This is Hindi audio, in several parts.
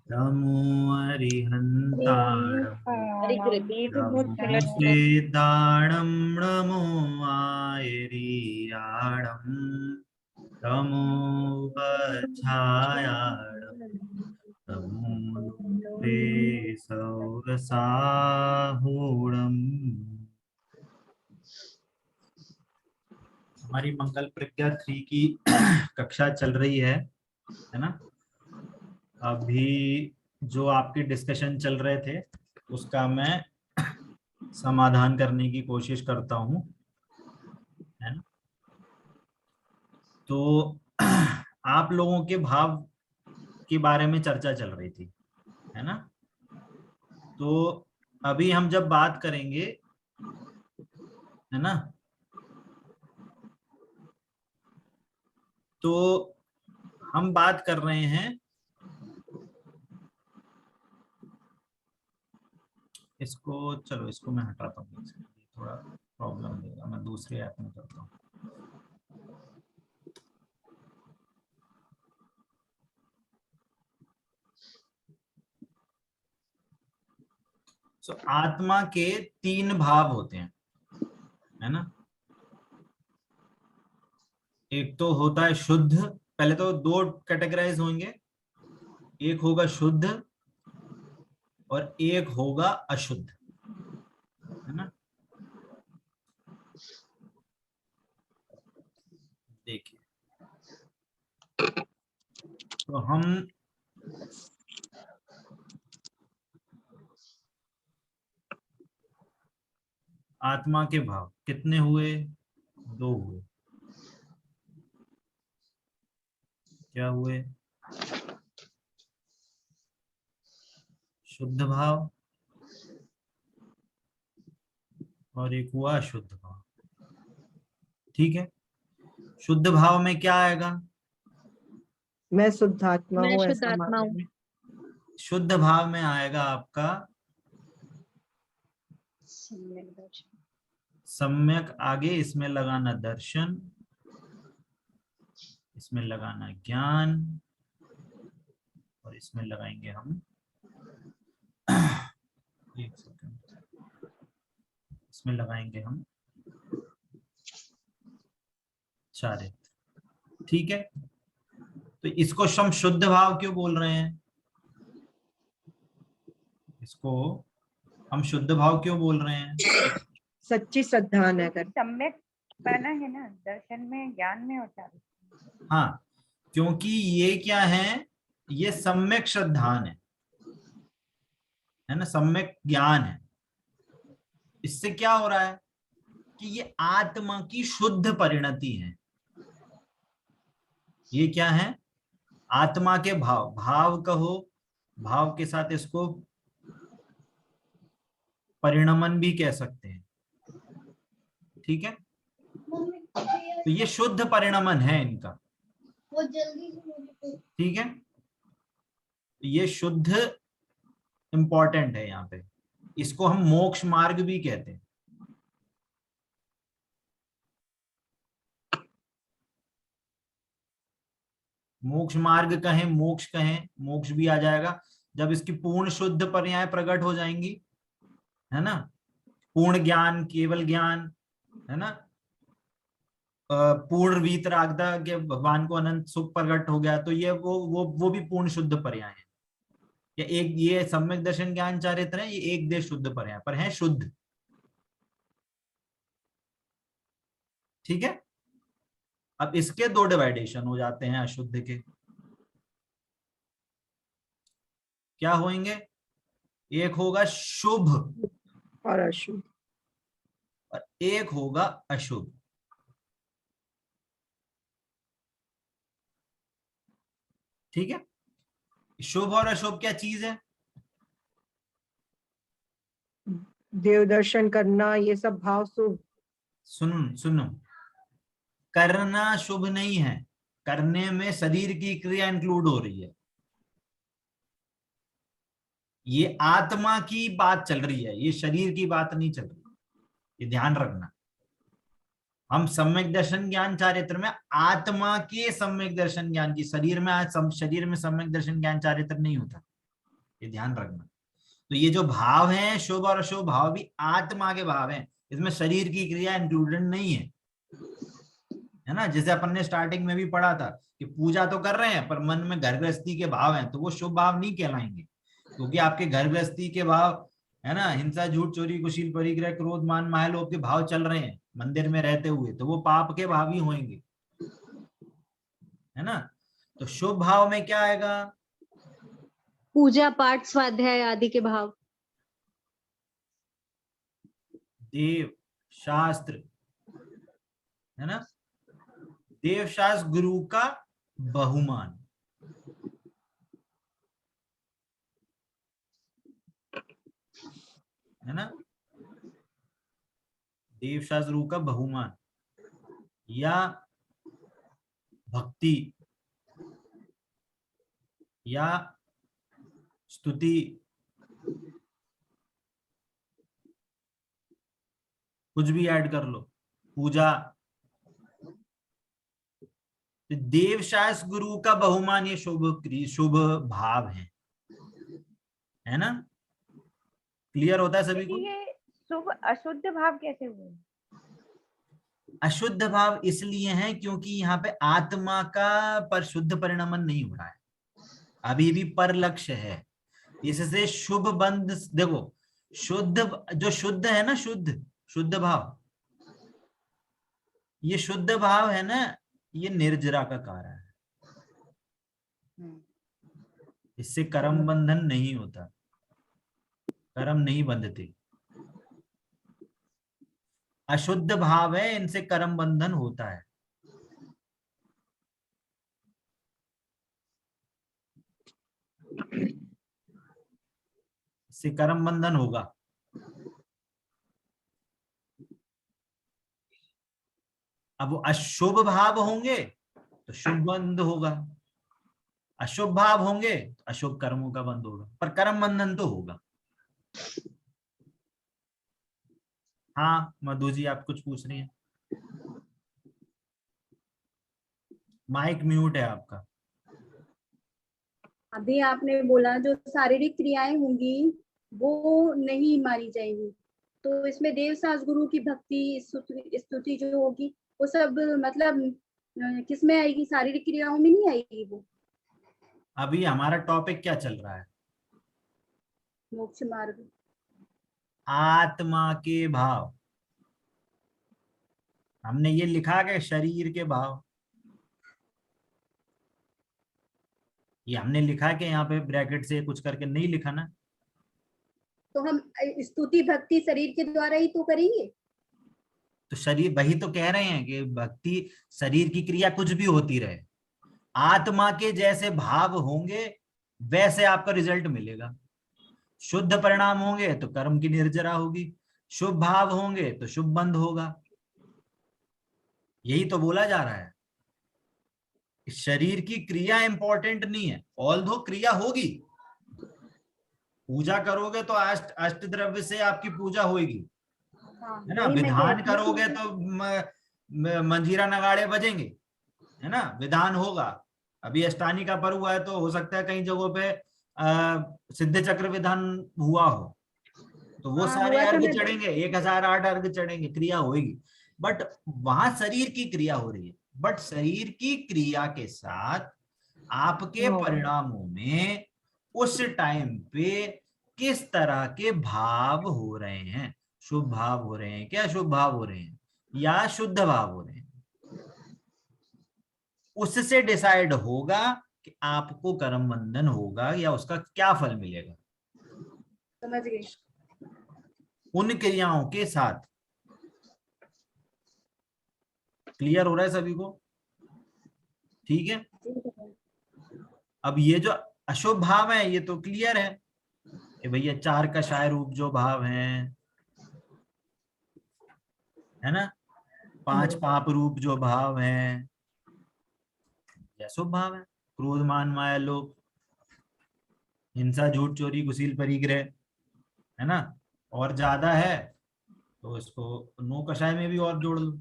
नमो अरिहन्ताणं अरे रिपीट बहुत नमो गलत है। वेदाणं नमो आयरीयाणं नमो वज्झायाणं नमो नुक्ते सौरसाहूणम्। हमारी मंगल प्रज्ञा 3 की कक्षा चल रही है ना। अभी जो आपके डिस्कशन चल रहे थे उसका मैं समाधान करने की कोशिश करता हूं, है ना। तो आप लोगों के भाव के बारे में चर्चा चल रही थी, है ना। तो अभी हम जब बात करेंगे, है ना, तो हम बात कर रहे हैं इसको, चलो इसको मैं हटाता हूँ, थोड़ा प्रॉब्लम देगा, मैं दूसरे ऐप में करता हूँ। आत्मा के 3 भाव होते हैं, है ना। एक तो होता है शुद्ध, पहले तो 2 कैटेगराइज होंगे, एक होगा शुद्ध और एक होगा अशुद्ध, है ना। देखिए, तो हम आत्मा के भाव कितने हुए? 2 हुए। क्या हुए? शुद्ध भाव और एक हुआ अशुद्ध भाव। ठीक है, शुद्ध भाव में क्या आएगा? मैं शुद्धात्मा मैं हूँ शुद्ध ऐसा आत्मा हूँ। मालूम है। शुद्ध भाव में आएगा आपका सम्यक, आगे इसमें लगाना दर्शन, इसमें लगाना ज्ञान और इसमें लगाएंगे हम एक सेकंड, इसमें लगाएंगे हम चारित्र। ठीक है, तो इसको हम शुद्ध भाव क्यों बोल रहे हैं? इसको हम शुद्ध भाव क्यों बोल रहे हैं? सच्ची श्रद्धा न कर। सम्यक बना है ना, दर्शन में ज्ञान में होता है। हाँ, क्योंकि ये क्या है, ये सम्यक श्रद्धान है ना, सम्यक ज्ञान है। इससे क्या हो रहा है कि ये आत्मा की शुद्ध परिणति है। ये क्या है? आत्मा के भाव, भाव कहो, भाव के साथ इसको परिणमन भी कह सकते हैं। ठीक है, तो ये शुद्ध परिणमन है इनका। ठीक है, ये शुद्ध इंपॉर्टेंट है यहाँ पे, इसको हम मोक्ष मार्ग भी कहते हैं। मोक्ष मार्ग कहें, मोक्ष कहें, मोक्ष भी आ जाएगा जब इसकी पूर्ण शुद्ध पर्याय प्रकट हो जाएंगी, है ना। पूर्ण ज्ञान, केवल ज्ञान, है ना। पूर्ण वीतरागता के भगवान को अनंत सुख प्रकट हो गया, तो ये वो भी पूर्ण शुद्ध पर्याय है। या एक ये सम्यक दर्शन ज्ञान चारित्र है, ये एक देश शुद्ध पर्याय पर है शुद्ध। ठीक है, अब इसके 2 डिवाइडेशन हो जाते हैं अशुद्ध के। क्या होंगे? एक होगा शुभ और अशुद्ध। और एक होगा अशुभ। ठीक है, शुभ और अशुभ क्या चीज है? देव दर्शन करना, ये सब भाव शुभ। सुनो सुनो, करना शुभ नहीं है, करने में शरीर की क्रिया इंक्लूड हो रही है। ये आत्मा की बात चल रही है, ये शरीर की बात नहीं चल रही, ये ध्यान रखना। हम सम्यक दर्शन ज्ञान चारित्र में आत्मा के सम्यक दर्शन ज्ञान की, शरीर में आज शरीर में सम्यक दर्शन ज्ञान चारित्र नहीं होता। ये ध्यान रखना। तो ये जो भाव हैं शुभ और अशुभ भाव भी आत्मा के भाव हैं, इसमें शरीर की क्रिया इंक्लूडेड नहीं है ना। जैसे अपन ने स्टार्टिंग में भी पढ़ा था कि पूजा तो कर रहे हैं पर मन में घर गृहस्थी के भाव हैं, तो वो शुभ भाव नहीं कहलाएंगे, क्योंकि आपके घर गृहस्थी के भाव है ना, हिंसा झूठ चोरी कुशील परिग्रह क्रोध मान माया लोभ के भाव चल रहे हैं मंदिर में रहते हुए, तो वो पाप के भाव ही होंगे, है ना। तो शुभ भाव में क्या आएगा? पूजा पाठ स्वाध्याय आदि के भाव। देव शास्त्र, है ना, देव शास्त्र गुरु का बहुमान, है ना, देव शास्त्र गुरु का बहुमान या भक्ति या स्तुति, कुछ भी ऐड कर लो, पूजा। देव शास्त्र गुरु का बहुमान ये शुभ भाव है ना। क्लियर होता है सभी को? ये शुभ अशुद्ध भाव कैसे हुए? अशुद्ध भाव इसलिए है क्योंकि यहाँ पे आत्मा का पर शुद्ध परिणमन नहीं हो रहा है, अभी भी पर लक्ष्य है। इससे शुभ बंध, देखो शुद्ध जो शुद्ध है ना, शुद्ध भाव, ये शुद्ध भाव है ना, ये निर्जरा का कारण है, इससे कर्म बंधन नहीं होता, कर्म नहीं बंधते। अशुद्ध भाव है, इनसे कर्म बंधन होता है। इससे कर्म बंधन होगा। अब वो अशुभ भाव होंगे तो शुभ बंध होगा, अशुभ भाव होंगे तो अशुभ कर्मों का बंध होगा, पर कर्म बंधन तो होगा। हाँ मधु जी, आप कुछ पूछ रही हैं? माइक म्यूट है आपका। अभी आपने बोला जो शारीरिक क्रियाएं होंगी वो नहीं मानी जाएंगी, तो इसमें देव शास्त्र गुरु की भक्ति स्तुति जो होगी वो सब मतलब किसमें आएगी? शारीरिक क्रियाओं में नहीं आएगी वो। अभी हमारा टॉपिक क्या चल रहा है? मोक्ष मार्ग। आत्मा के भाव। हमने ये लिखा कि शरीर के भाव, ये हमने लिखा कि यहाँ पे ब्रैकेट से कुछ करके नहीं लिखा ना। तो हम स्तुति भक्ति शरीर के द्वारा ही तो करेंगे। तो शरीर, वही तो कह रहे हैं कि भक्ति शरीर की क्रिया कुछ भी होती रहे, आत्मा के जैसे भाव होंगे वैसे आपका रिजल्ट मिलेगा। शुद्ध परिणाम होंगे तो कर्म की निर्जरा होगी, शुभ भाव होंगे तो शुभ बंध होगा। यही तो बोला जा रहा है। शरीर की क्रिया इंपॉर्टेंट नहीं है, ऑल्दो क्रिया होगी। पूजा करोगे तो अष्ट द्रव्य से आपकी पूजा होगी, है ना। विधान करोगे तो मंजीरा नगाड़े बजेंगे, है ना, विधान होगा। अभी अष्टानी का पर्व हुआ है तो हो सकता है कई जगहों पे सिद्ध चक्र विधान हुआ हो, तो वो सारे अर्घ चढ़ेंगे, 1008 अर्घ चढ़ेंगे, क्रिया होगी। बट वहां शरीर की क्रिया हो रही है, बट शरीर की क्रिया के साथ आपके परिणामों में उस टाइम पे किस तरह के भाव हो रहे हैं, शुभ भाव हो रहे हैं क्या, अशुभ भाव हो रहे हैं या शुद्ध भाव हो रहे हैं, उससे डिसाइड होगा कि आपको कर्म बंधन होगा या उसका क्या फल मिलेगा। समझ गए? उन क्रियाओं के साथ। क्लियर हो रहा है सभी को? ठीक है। अब ये जो अशुभ भाव है ये तो क्लियर है कि भैया 4 कषाय रूप जो भाव हैं, है ना, 5 पाप रूप जो भाव हैं, ये अशुभ भाव है। क्रोध मान माया लोभ, हिंसा झूठ चोरी कुशील परिग्रह, है ना, और ज्यादा है तो इसको 9 कषाय में भी और जोड़ लो,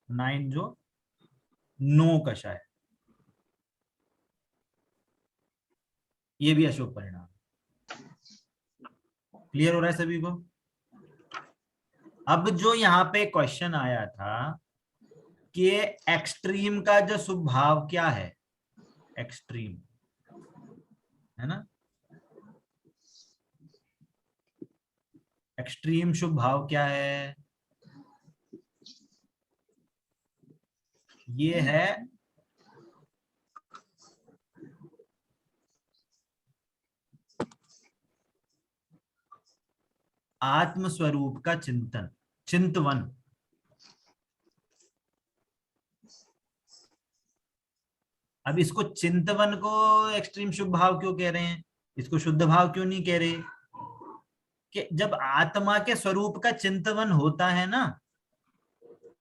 9 जो 9 कषाय, ये भी अशुभ परिणाम। क्लियर हो रहा है सभी को? अब जो यहाँ पे क्वेश्चन आया था कि एक्सट्रीम का जो शुभ भाव क्या है, एक्सट्रीम है ना, एक्सट्रीम शुभ भाव क्या है? ये है आत्म स्वरूप का चिंतन, चिंतवन। अब इसको चिंतवन को एक्सट्रीम शुभ भाव क्यों कह रहे हैं, इसको शुद्ध भाव क्यों नहीं कह रहे? कि जब आत्मा के स्वरूप का चिंतवन होता है ना,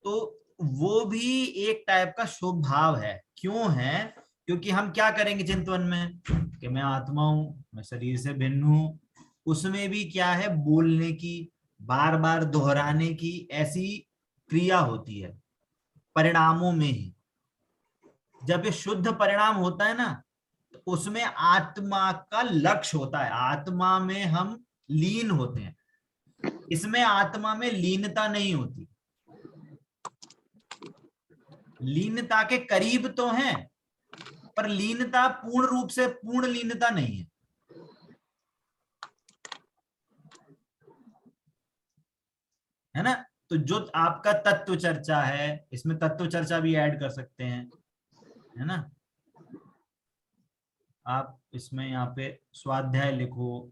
तो वो भी एक टाइप का शुभ भाव है। क्यों है? क्योंकि हम क्या करेंगे चिंतवन में कि मैं आत्मा हूं, मैं शरीर से भिन्न हूं। उसमें भी क्या है, बोलने की, बार बार दोहराने की ऐसी क्रिया होती है परिणामों में ही। जब ये शुद्ध परिणाम होता है ना, तो उसमें आत्मा का लक्ष्य होता है, आत्मा में हम लीन होते हैं। इसमें आत्मा में लीनता नहीं होती, लीनता के करीब तो हैं, पर लीनता पूर्ण रूप से पूर्ण लीनता नहीं है। है ना? तो जो आपका तत्व चर्चा है, इसमें तत्व चर्चा भी ऐड कर सकते हैं, है ना। आप इसमें यहाँ पे स्वाध्याय लिखो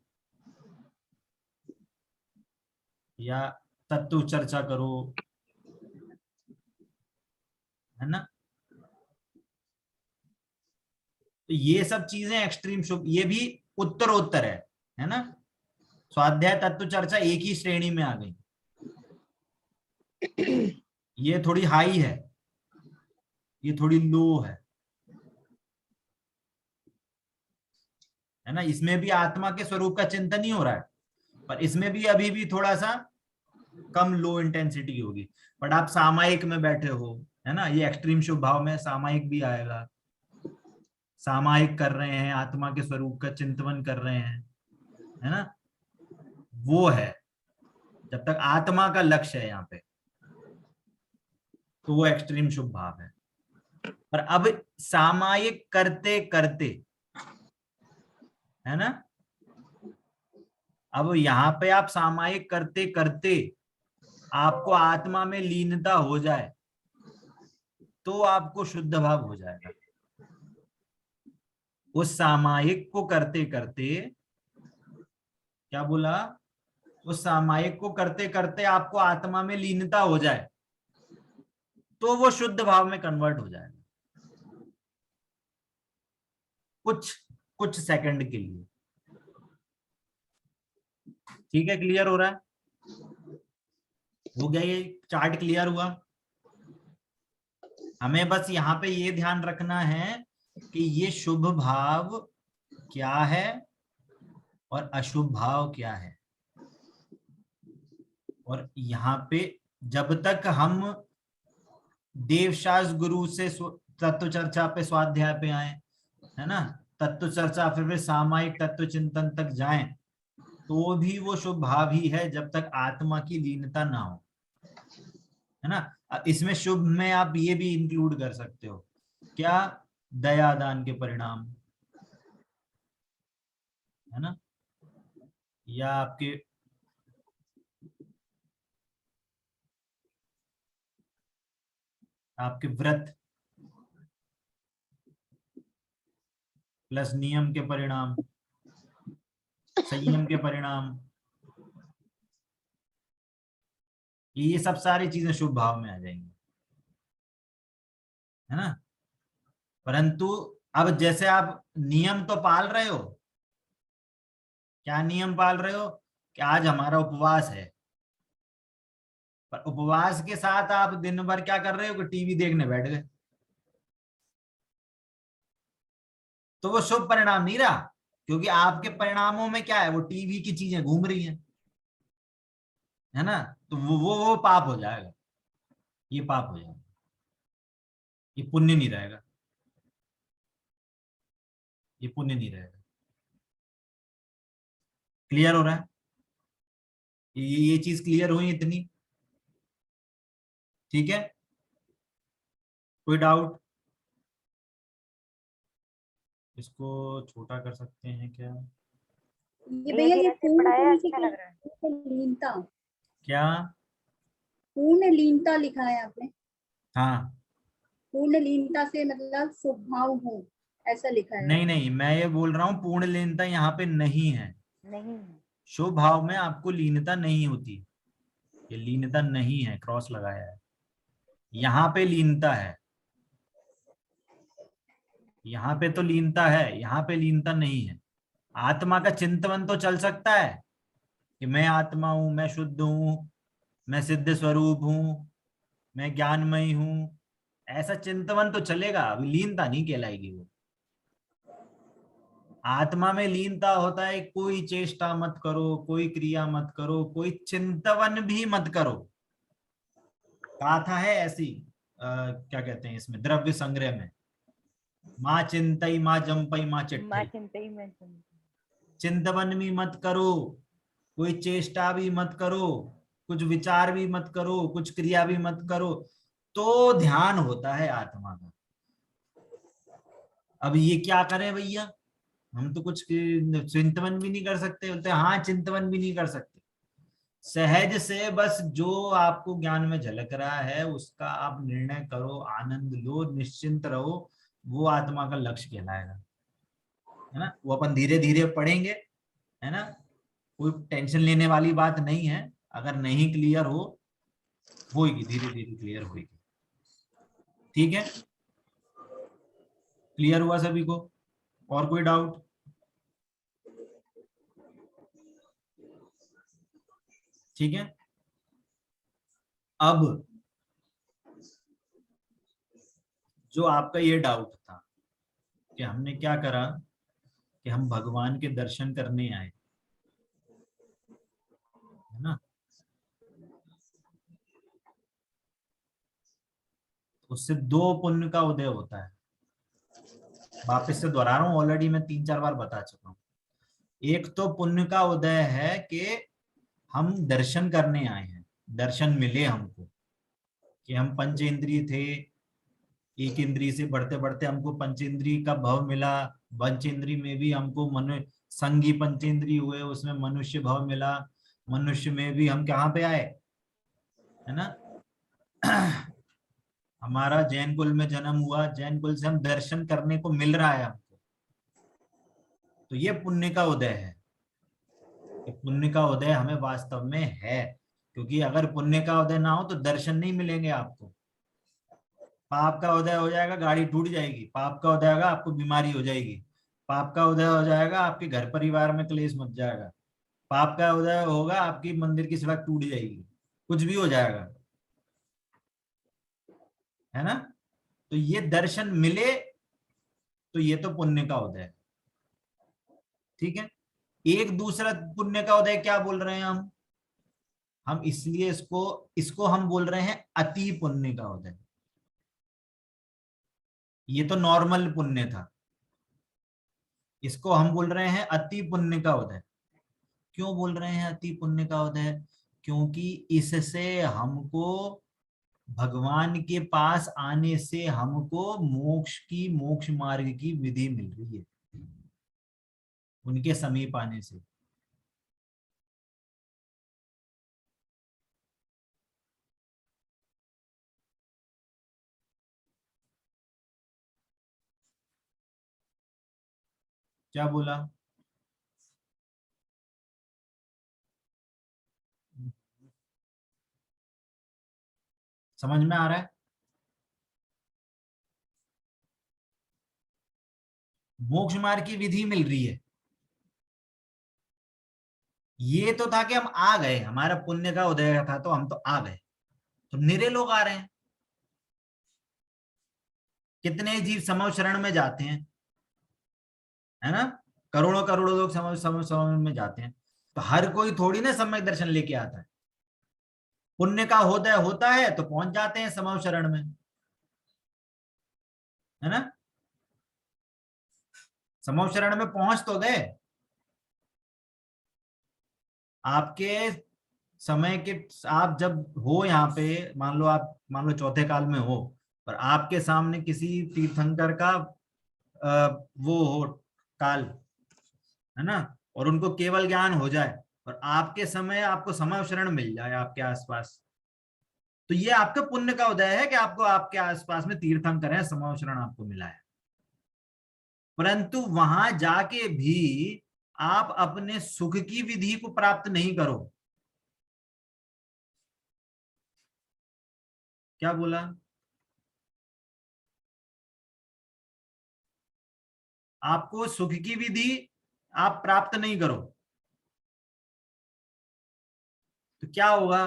या तत्व चर्चा करो, है ना। तो ये सब चीजें एक्सट्रीम शुभ, ये भी उत्तरोत्तर है ना। स्वाध्याय तत्व चर्चा एक ही श्रेणी में आ गई, ये थोड़ी हाई है, ये थोड़ी लो है ना। इसमें भी आत्मा के स्वरूप का चिंतन ही हो रहा है, पर इसमें भी अभी भी थोड़ा सा कम लो इंटेंसिटी की होगी। बट आप सामायिक में बैठे हो, है ना, ये एक्सट्रीम शुभ भाव में सामायिक भी आएगा। सामायिक कर रहे हैं, आत्मा के स्वरूप का चिंतन कर रहे हैं, है ना। वो है जब तक आत्मा का लक्ष्य है यहाँ पे, तो वो एक्सट्रीम शुभ भाव है। पर अब सामायिक करते करते, है ना, अब यहाँ पे आप सामायिक करते करते आपको आत्मा में लीनता हो जाए, तो आपको शुद्ध भाव हो जाएगा। उस सामायिक को करते करते, क्या बोला, उस सामायिक को करते करते आपको आत्मा में लीनता हो जाए, तो वो शुद्ध भाव में कन्वर्ट हो जाएगा, कुछ कुछ सेकंड के लिए। ठीक है, क्लियर हो रहा है? हो गया, ये चार्ट क्लियर हुआ। हमें बस यहाँ पे ये ध्यान रखना है कि ये शुभ भाव क्या है और अशुभ भाव क्या है। और यहाँ पे जब तक हम देवशास्त्र गुरु से तत्व चर्चा पे, स्वाध्याय पे आए, है ना, तत्व चर्चा फिर सामायिक तत्व चिंतन तक जाएं, तो भी वो शुभ भाव ही है जब तक आत्मा की लीनता ना हो, है ना। इसमें शुभ में आप ये भी इंक्लूड कर सकते हो, क्या, दया दान के परिणाम, है ना, या आपके व्रत प्लस नियम के परिणाम, संयम के परिणाम, ये सब सारी चीजें शुभ भाव में आ जाएंगी, है ना। परंतु अब जैसे आप नियम तो पाल रहे हो, क्या नियम पाल रहे हो कि आज हमारा उपवास है, पर उपवास के साथ आप दिन भर क्या कर रहे हो कि टीवी देखने बैठ गए, तो वो शुभ परिणाम नहीं रहा, क्योंकि आपके परिणामों में क्या है, वो टीवी की चीजें घूम रही हैं, है ना। तो वो पाप हो जाएगा, ये पाप हो जाएगा, ये पुण्य नहीं रहेगा, ये पुण्य नहीं रहेगा। क्लियर हो रहा है? ये चीज क्लियर हुई इतनी? ठीक है, कोई डाउट? इसको छोटा कर सकते हैं क्या? ये भैया जी ऐसे पूर्ण पढ़ाया होने अच्छा की लग रहा है। लीनता, क्या? पूर्ण लीनता लिखा है आपने। हाँ, पूर्ण लीनता से मतलब स्वभाव हो, ऐसा लिखा है। नहीं नहीं, मैं ये बोल रहा हूँ पूर्ण लीनता यहाँ पे नहीं है। नहीं शुभ भाव में आपको लीनता नहीं होती, ये लीनता नहीं है, क्रॉस लगाया है। यहाँ पे लीनता है, यहाँ पे तो लीनता है, यहाँ पे लीनता नहीं है। आत्मा का चिंतन तो चल सकता है कि मैं आत्मा हूं, मैं शुद्ध हूं, मैं सिद्ध स्वरूप हूं, मैं ज्ञानमय हूं, ऐसा चिंतन तो चलेगा, अभी लीनता नहीं कहलाएगी वो। आत्मा में लीनता होता है कोई चेष्टा मत करो, कोई क्रिया मत करो, कोई चिंतवन भी मत करो। गाथा है ऐसी, क्या कहते हैं इसमें, द्रव्य संग्रह में, माँ चिंतई माँ जंपई माँ माँ चिट्ठई। चिंता ही मैं चिंता। चिंतवन भी मत करो, कोई चेष्टा भी मत करो, कुछ विचार भी मत करो, कुछ क्रिया भी मत करो, तो ध्यान होता है आत्मा का। अब ये क्या करें भैया, हम तो कुछ चिंतवन भी नहीं कर सकते। बोलते हाँ, चिंतवन भी नहीं कर सकते, सहज से बस जो आपको ज्ञान में झलक रहा है उसका आप निर्णय करो, आनंद लो, निश्चिंत रहो, वो आत्मा का लक्ष्य कहलाएगा, है ना। वो अपन धीरे धीरे पढ़ेंगे, है ना, कोई टेंशन लेने वाली बात नहीं है। अगर नहीं क्लियर हो, होगी, धीरे धीरे क्लियर होगी। ठीक है, क्लियर हुआ सभी को? और कोई डाउट? ठीक है, अब जो आपका ये डाउट था कि हमने क्या करा कि हम भगवान के दर्शन करने आए, है ना, उससे दो पुण्य का उदय होता है। वापस से दोहरा रहा हूं, ऑलरेडी मैं 3-4 बार बता चुका हूं। एक तो पुण्य का उदय है कि हम दर्शन करने आए हैं, दर्शन मिले हमको, कि हम पंच इंद्रिय थे, एक इंद्रिय से बढ़ते बढ़ते हमको पंचेंद्रिय का भव मिला, पंचेंद्रिय में भी हमको मनु संगी पंचेंद्रिय हुए, उसमें मनुष्य भव मिला, मनुष्य में भी हम कहाँ पे आए, है ना, हमारा जैन कुल में जन्म हुआ, जैन कुल से हम दर्शन करने को मिल रहा है हमको। तो ये पुण्य का उदय है, कि पुण्य का उदय हमें वास्तव में है। क्योंकि अगर पुण्य का उदय ना हो तो दर्शन नहीं मिलेंगे आपको। पाप का उदय हो जाएगा, गाड़ी टूट जाएगी। पाप का उदय होगा, आपको बीमारी हो जाएगी। पाप का उदय हो जाएगा, आपके घर परिवार में क्लेश मच जाएगा। पाप का उदय होगा, आपकी मंदिर की सड़क टूट जाएगी, कुछ भी हो जाएगा, है ना। तो ये दर्शन मिले, तो ये तो पुण्य का उदय है। ठीक है, एक दूसरा पुण्य का उदय क्या बोल रहे हैं हम इसलिए इसको इसको हम बोल रहे हैं अति पुण्य का उदय। ये तो नॉर्मल पुण्य था, इसको हम बोल रहे हैं अति पुण्य का उदय। क्यों बोल रहे हैं अति पुण्य का उदय? क्योंकि इससे हमको भगवान के पास आने से हमको मोक्ष मार्ग की विधि मिल रही है, उनके समीप आने से। क्या बोला? समझ में आ रहा है? मोक्ष मार्ग की विधि मिल रही है। ये तो था कि हम आ गए, हमारा पुण्य का उदय था तो हम तो आ गए, तो निरे लोग आ रहे हैं। कितने जीव समव शरण में जाते हैं, है ना, करोड़ों करोड़ों लोग समव समव शरण में जाते हैं। तो हर कोई थोड़ी ना सम्यक दर्शन लेके आता है। पुण्य का उदय होता है तो पहुंच जाते हैं समव शरण में, है ना। समव शरण में पहुंच तो गए। आपके समय के, आप जब हो यहाँ पे, मान लो चौथे काल में हो, और आपके सामने किसी तीर्थंकर का वो हो काल, है ना, और उनको केवल ज्ञान हो जाए, और आपके समय आपको समवशरण मिल जाए आपके आसपास, तो ये आपके पुण्य का उदय है कि आपको आपके आसपास में तीर्थंकर है, समवशरण आपको मिला है। परंतु वहां जाके भी आप अपने सुख की विधि को प्राप्त नहीं करो। क्या बोला? आपको सुख की विधि आप प्राप्त नहीं करो तो क्या होगा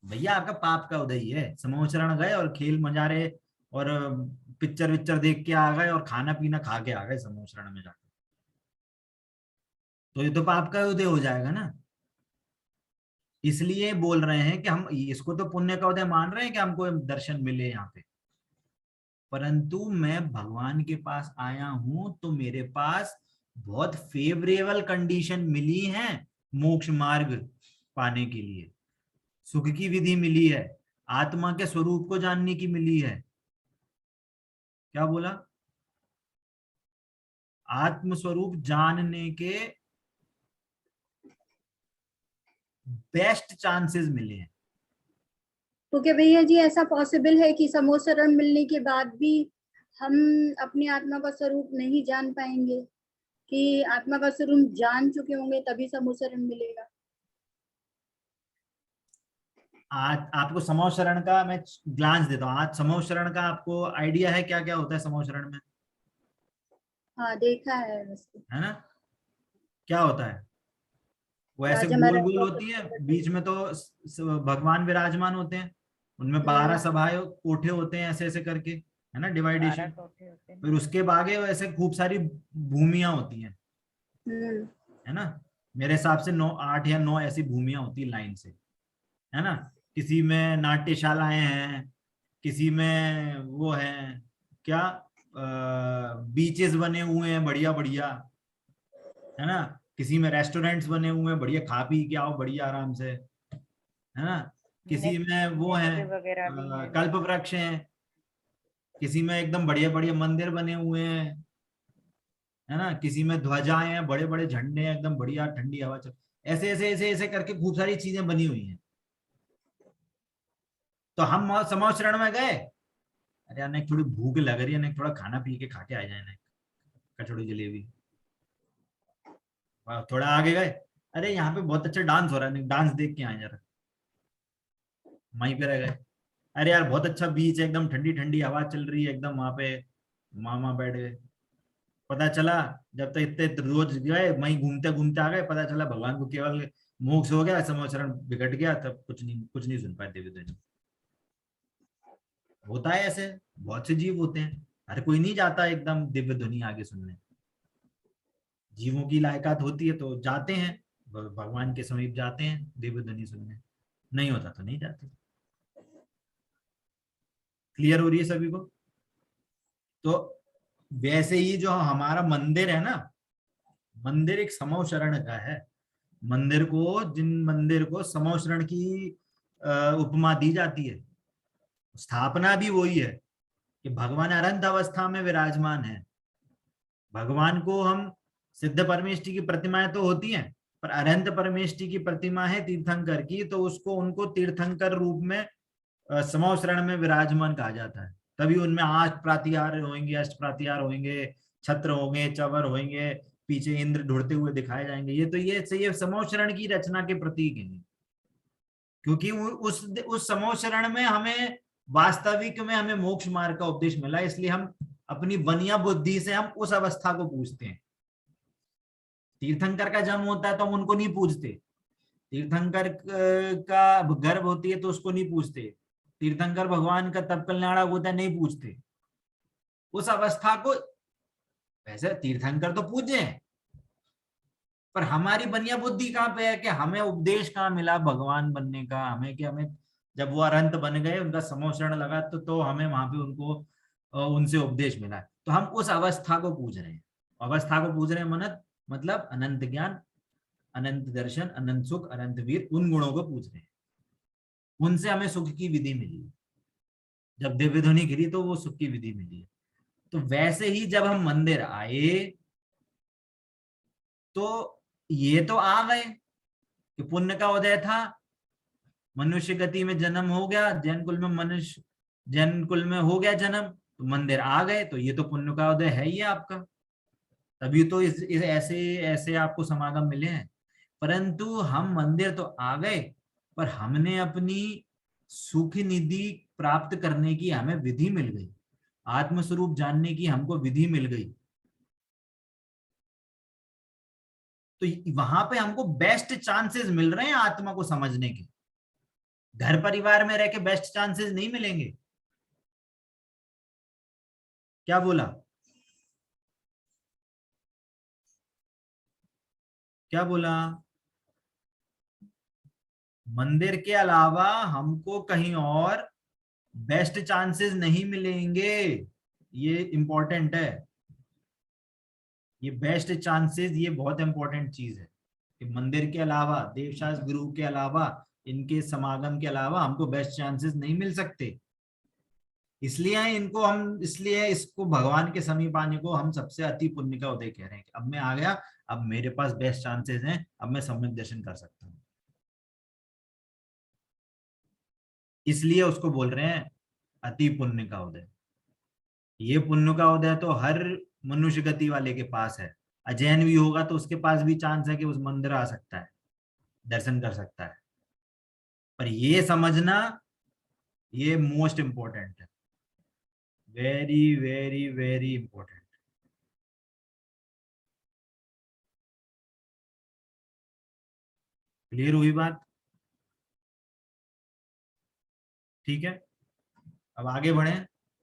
भैया? आपका पाप का उदय ही है। समवचरण गए और खेल मजारे और पिक्चर विक्चर देख के आ गए और खाना पीना खा के आ गए समवचरण में जाकर, तो ये तो पाप का उदय हो जाएगा ना। इसलिए बोल रहे हैं कि हम इसको तो पुण्य का उदय मान रहे हैं कि हमको दर्शन मिले यहाँ पे, परंतु मैं भगवान के पास आया हूं तो मेरे पास बहुत फेवरेबल कंडीशन मिली है मोक्ष मार्ग पाने के लिए। सुख की विधि मिली है, आत्मा के स्वरूप को जानने की मिली है। क्या बोला? आत्म स्वरूप जानने के बेस्ट चांसेस मिले हैं। तो क्या भैया जी ऐसा पॉसिबल है कि समोसरण मिलने के बाद भी हम अपनी आत्मा का स्वरूप नहीं जान पाएंगे, कि आत्मा का स्वरूप जान चुके होंगे तभी समोसरण मिलेगा? आज आपको समवशरण का मैं ग्लांस देता हूँ। आज समवशरण का आपको आइडिया है क्या क्या होता है समवशरण में? हाँ देखा है वैसे। है ना, क्या होता है? वो ऐसे राजा गोल गोल महाराजा होती है, बीच में तो भगवान विराजमान होते हैं, उनमें 12 सभाएं कोठे होते हैं ऐसे ऐसे करके, है ना, 12 डिवाइडेशन। कोठे होते हैं। फिर उसके आगे ऐसे खूब सारी भूमियां होती हैं, है ना। मेरे हिसाब से 8 या 9 ऐसी भूमियां होती है लाइन से, है ना। किसी में नाट्यशालाएं हैं, किसी में वो है क्या, बीचेस बने हुए हैं बढ़िया बढ़िया, है ना। किसी में रेस्टोरेंट्स बने हुए हैं बढ़िया, खा पी के आओ बढ़िया आराम से, है ना। किसी में वो है नेक्स्ट वगैरह भी है। कल्प वृक्ष हैं, किसी में एकदम बढ़िया बढ़िया मंदिर बने हुए हैं, है ना। किसी में ध्वजाएं हैं, बड़े बड़े झंडे हैं, एकदम बढ़िया ठंडी हवा चल, ऐसे ऐसे ऐसे ऐसे करके खूब सारी चीजें बनी हुई हैं। तो हम समवचरण में गए, अरे यार थोड़ी भूख लग रही है, थोड़ा खाना पी के खा के आ जाए ना, कचौड़ी जलेबी। थोड़ा आगे गए, अरे यहाँ पे बहुत अच्छा डांस हो रहा है, डांस देख के आए जरा, वहीं पे रह गए। अरे यार बहुत अच्छा बीच है, एकदम ठंडी ठंडी हवा चल रही है एकदम, वहां पे मामा बैठ गए। पता चला जब तक इतने रोज गए वहीं घूमते घूमते आ गए, पता चला भगवान को केवल मोक्ष हो गया, समवचरण बिगड़ गया, तब कुछ नहीं सुन पाए देवी देवी। होता है ऐसे, बहुत से जीव होते हैं, हर कोई नहीं जाता एकदम दिव्य ध्वनि आगे सुनने। जीवों की लायकात होती है तो जाते हैं, भगवान के समीप जाते हैं दिव्य ध्वनि सुनने, नहीं होता तो नहीं जाते। क्लियर हो रही है सभी को? तो वैसे ही जो हमारा मंदिर है ना, मंदिर एक समवशरण का है। जिन मंदिर को समवशरण की उपमा दी जाती है, स्थापना भी वही है कि भगवान अनंत अवस्था में विराजमान है। भगवान को हम सिद्ध परमेष्टि की प्रतिमाएं तो होती हैं, पर अनंत परमेष्टि की प्रतिमा है तीर्थंकर की, तो उसको उनको तीर्थंकर रूप में समवशरण में विराजमान कहा जाता है। तभी उनमें 8 प्रातिहार होंगे, 8 प्रातिहार होंगे, छत्र होंगे, चवर होंगे, पीछे इंद्र ढुड़ते हुए दिखाए जाएंगे। ये समवशरण की रचना के प्रतीक हैं, क्योंकि उस समवशरण में हमें वास्तविक में हमें मोक्ष मार्ग का उपदेश मिला, इसलिए हम अपनी बनिया बुद्धि से हम उस अवस्था को पूछते हैं। तीर्थंकर का जन्म होता है तो हम उनको नहीं पूछते, तीर्थंकर का गर्भ होती है तो उसको नहीं पूछते, तीर्थंकर भगवान का तप कल्याणक होता है नहीं पूछते उस अवस्था को। वैसे तीर्थंकर तो पूजे हैं, पर हमारी बनिया बुद्धि कहाँ पे है कि हमें उपदेश कहाँ मिला भगवान बनने का, हमें जब वो अरंत बन गए, उनका समवशरण लगा तो हमें वहां पे उनको उनसे उपदेश मिला, तो हम उस अवस्था को पूज रहे हैं। अवस्था को पूज रहे हैं मतलब अनंत ज्ञान, अनंत दर्शन, अनंत सुख, अनंत वीर, उन गुणों को पूछ रहे हैं। उनसे हमें सुख की विधि मिली। जब दिव्य ध्वनि गिरी तो वो सुख की विधि मिली। तो वैसे ही जब हम मंदिर आए तो ये तो आ गए कि पुण्य का उदय था, मनुष्य गति में जन्म हो गया, जैन कुल में मनुष्य, जैन कुल में हो गया जन्म, तो मंदिर आ गए, तो ये तो पुण्य का उदय है ही आपका, तभी तो इस ऐसे ऐसे आपको समागम मिले हैं। परंतु हम मंदिर तो आ गए, पर हमने अपनी सुख निधि प्राप्त करने की हमें विधि मिल गई, आत्मस्वरूप जानने की हमको विधि मिल गई। तो वहां पे हमको बेस्ट चांसेस मिल रहे हैं आत्मा को समझने के। घर परिवार में रह के बेस्ट चांसेस नहीं मिलेंगे। क्या बोला? क्या बोला? मंदिर के अलावा हमको कहीं और बेस्ट चांसेस नहीं मिलेंगे। ये इंपॉर्टेंट है, ये बेस्ट चांसेस, ये बहुत इंपॉर्टेंट चीज है कि मंदिर के अलावा, देवशास्त्र गुरु के अलावा, इनके समागम के अलावा हमको बेस्ट चांसेस नहीं मिल सकते। इसलिए इनको हम, इसलिए इसको भगवान के समीप आने को हम सबसे अति पुण्य का उदय कह रहे हैं कि अब मैं आ गया, अब मेरे पास बेस्ट चांसेस हैं, अब मैं सम्यक दर्शन कर सकता हूँ। इसलिए उसको बोल रहे हैं अति पुण्य का उदय। ये पुण्य का उदय तो हर मनुष्य गति वाले के पास है। अजैन भी होगा तो उसके पास भी चांस है कि उस मंदिर आ सकता है, दर्शन कर सकता है। पर ये समझना, ये मोस्ट इंपॉर्टेंट है, very very very important. Clear हुई बात? ठीक है, अब आगे बढ़े।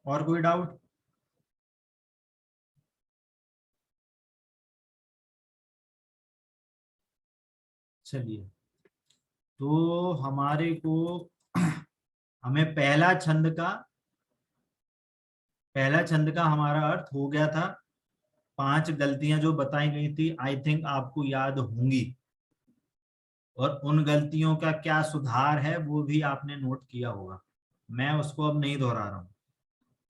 और कोई डाउट? चलिए, तो हमारे को हमें पहला छंद का हमारा अर्थ हो गया था। 5 गलतियां जो बताई गई थी, आई थिंक आपको याद होंगी, और उन गलतियों का क्या सुधार है वो भी आपने नोट किया होगा। मैं उसको अब नहीं दोहरा रहा हूँ,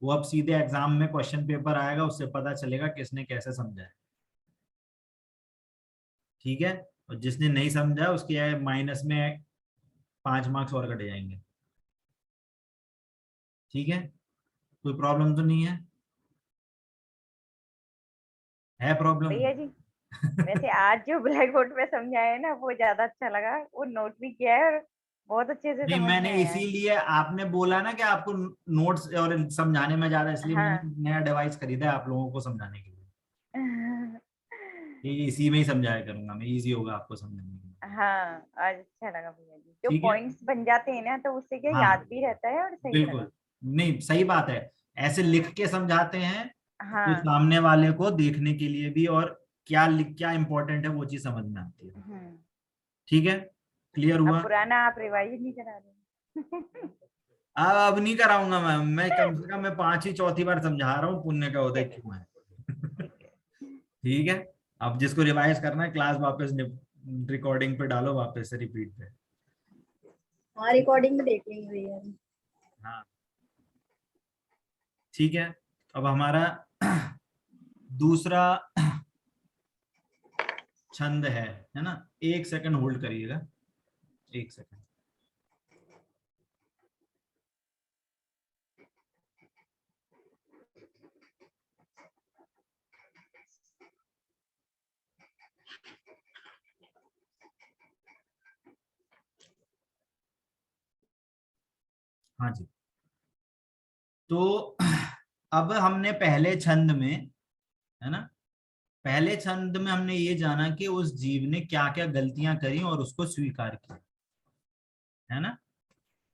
वो अब सीधे एग्जाम में क्वेश्चन पेपर आएगा, उससे पता चलेगा किसने कैसे समझा है। ठीक है, और जिसने नहीं समझा उसके माइनस में 5 मार्क्स और कटे जाएंगे। ठीक है, कोई प्रॉब्लम तो नहीं है? है प्रॉब्लम? भैया जी, वैसे आज जो ब्लैक बोर्ड पे समझाया है ना वो ज्यादा अच्छा लगा, वो नोट भी किया है और बहुत अच्छे से नहीं, समझ मैंने में आया है। इसीलिए, आपने बोला ना कि आपको नोट्स और समझाने में ज्यादा, इसलिए मैंने हाँ। नया डिवाइस खरीदा है आप लोगों को समझाने के लिए। ये इसी में ही समझाया करूंगा मैं, इजी होगा आपको समझने के लिए। हाँ, आज अच्छा लगा भैया जी, जो ठीक है, पॉइंट्स बन जाते हैं ना तो उससे क्या हाँ याद भी रहता है और सही लगा। बिल्कुल, नहीं सही बात है। ऐसे लिख के समझाते हैं तो हाँ। सामने वाले को देखने के लिए भी, और क्या इंपॉर्टेंट है वो चीज समझ में आती है। ठीक है, क्लियर अब हुआ? पुराना आप रिवाइज नहीं करा रहे। अब नहीं कराऊंगा मैं कम से कम मैं 5 ही चौथी बार समझा रहा हूँ पुण्य का उदय चलिए, क्यों है। ठीक है। ठीक है, अब जिसको रिवाइज करना है क्लास वापस रिकॉर्डिंग पे डालो, वापस से रिपीट पे। हाँ, रिकॉर्डिंग में देख लेंगे भैया। हाँ ठीक है, अब हमारा दूसरा छंद है ना। 1 सेकंड होल्ड करिएगा, 1 सेकंड। हाँ जी, तो अब हमने पहले छंद में, है ना, पहले छंद में हमने ये जाना कि उस जीव ने क्या क्या गलतियां करी और उसको स्वीकार किया, है ना।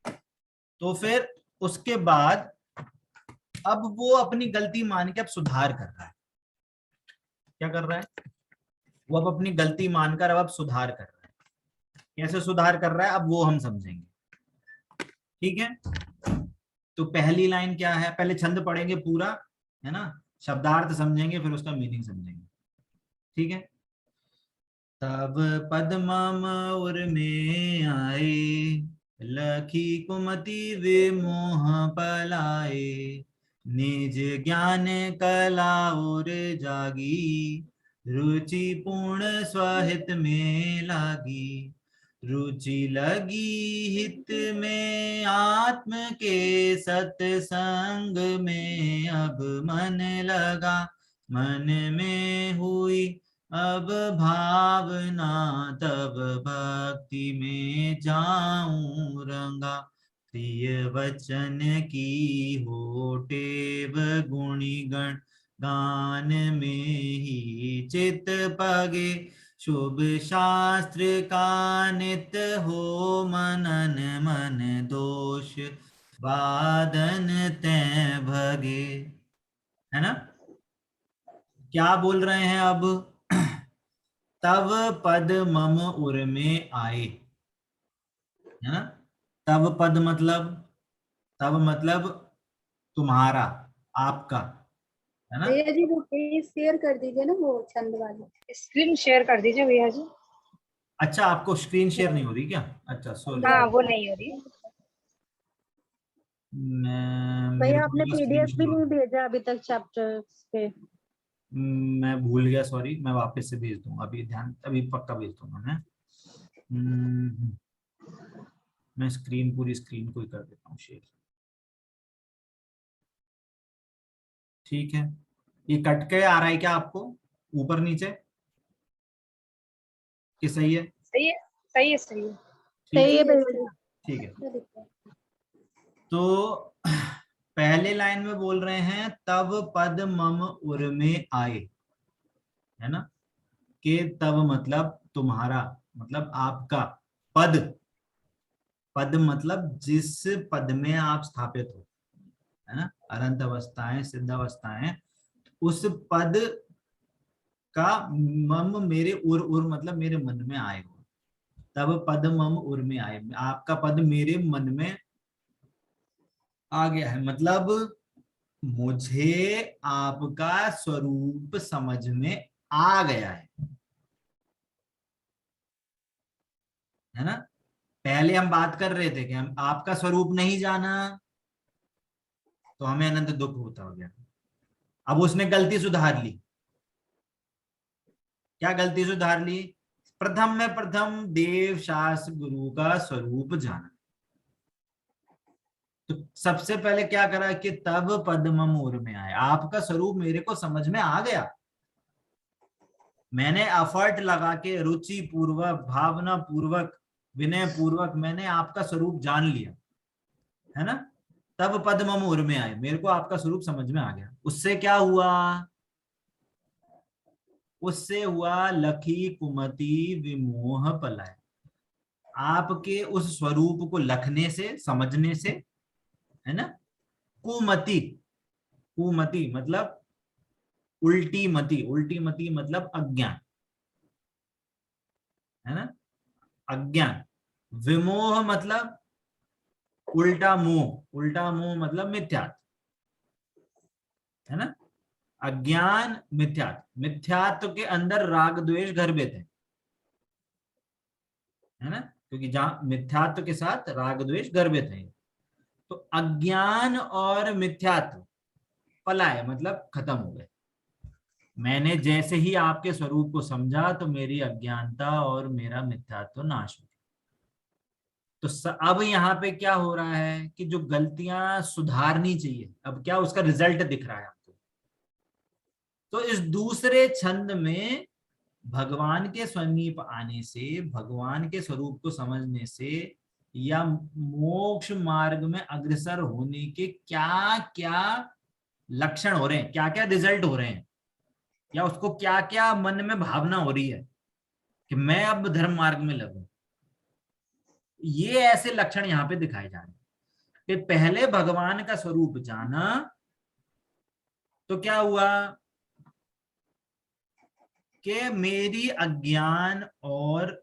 तो फिर उसके बाद अब वो अपनी गलती मान के अब सुधार कर रहा है। क्या कर रहा है? वो अब अपनी गलती मानकर अब सुधार कर रहा है। कैसे सुधार कर रहा है अब वो हम समझेंगे। ठीक है, तो पहली लाइन क्या है, पहले छंद पढ़ेंगे पूरा, है ना, शब्दार्थ समझेंगे, फिर उसका मीनिंग समझेंगे। ठीक है, तब पद मम उर में आए, लखी कुमति विमोह पलाए। निज ज्ञान कला और जागी, रुचि पूर्ण स्वहित में लागी। रुचि लगी हित में आत्म के, सत्संग में अब मन लगा। मन में हुई अब भावना, तब भक्ति में जाऊं रंगा। प्रिय वचन की हो टेव, गुणी गण गान में ही चित पगे। शुभ शास्त्र का नित हो मनन, मन दोष बादन तै भगे। है ना? क्या बोल रहे हैं अब? तब पद मम उर में आए, है ना? तब पद मतलब, तब मतलब तुम्हारा, आपका, है ना? भैया जी वो पेज शेयर कर दीजिए ना, वो छंद वाली। स्क्रीन शेयर कर दीजिए भैया जी। अच्छा, आपको स्क्रीन शेयर नहीं हो रही क्या? अच्छा सॉरी। हाँ वो नहीं हो रही। मेरे भैया को आपने लगा स्क्रीन पीडीएफ भी शेयर। नहीं भेजा अभी तक चैप्टर्स के। मैं भूल गया, सॉरी। मैं वापस से भेज दूंगा, अभी ध्यान, अभी पक्का भेज दूंगा मैं। मैं स्क्रीन, पूरी स्क्रीन को ही कर देता हूँ शेयर। ठीक है, ये कट के आ रहा है क्या आपको, ऊपर नीचे कि सही है? सही है, सही है, सही है। ठीक सही है है, भैया जी। ठीक है। क्या दिक्कत है? तो पहले लाइन में बोल रहे हैं तब पद मम उर में आए, है ना? कि तब मतलब तुम्हारा, मतलब आपका। पद, पद मतलब जिस पद में आप स्थापित हो, है ना? अनंत अवस्थाएं, सिद्ध अवस्थाएं, उस पद का मम मेरे उर मतलब मेरे मन में आए हो। तब पद मम उर में आए, आपका पद मेरे मन में आ गया है, मतलब मुझे आपका स्वरूप समझ में आ गया है ना? पहले हम बात कर रहे थे कि हम आपका स्वरूप नहीं जाना, तो हमें अनंत दुख होता हो गया। अब उसने गलती सुधार ली। क्या गलती सुधार ली? प्रथम में प्रथम देव शास्त्र गुरु का स्वरूप जाना। तो सबसे पहले क्या करा कि तब पद्म मोर में आए, आपका स्वरूप मेरे को समझ में आ गया। मैंने एफर्ट लगा के, रुचि पूर्वक, भावना पूर्वक, विनय पूर्वक मैंने आपका स्वरूप जान लिया, है ना? तब पद्म मोर में आए, मेरे को आपका स्वरूप समझ में आ गया। उससे क्या हुआ? उससे हुआ लखी कुमति विमोह पलाय। आपके उस स्वरूप को लखने से, समझने से, है ना? कुमति, कुमति मतलब उल्टी मति, उल्टी मति मतलब अज्ञान, है ना? अज्ञान। विमोह मतलब उल्टा मोह, उल्टा मोह मतलब मिथ्यात्व, है ना? अज्ञान मिथ्यात्व, मिथ्यात्व के अंदर राग द्वेष गर्भित है ना? क्योंकि जहां मिथ्यात्व के साथ राग द्वेष गर्भित है, तो अज्ञान और मिथ्यात्व पलाए मतलब खत्म हो गए। मैंने जैसे ही आपके स्वरूप को समझा तो मेरी अज्ञानता और मेरा मिथ्यात्व नाश हो गया। तो अब यहाँ पे क्या हो रहा है कि जो गलतियां सुधारनी चाहिए, अब क्या उसका रिजल्ट दिख रहा है आपको। तो इस दूसरे छंद में भगवान के समीप आने से, भगवान के स्वरूप को समझने से, या मोक्ष मार्ग में अग्रसर होने के क्या क्या लक्षण हो रहे हैं, क्या क्या रिजल्ट हो रहे हैं, या उसको क्या क्या मन में भावना हो रही है कि मैं अब धर्म मार्ग में लगूं, ये ऐसे लक्षण यहाँ पे दिखाए जा रहे हैं कि पहले भगवान का स्वरूप जाना, तो क्या हुआ कि मेरी अज्ञान और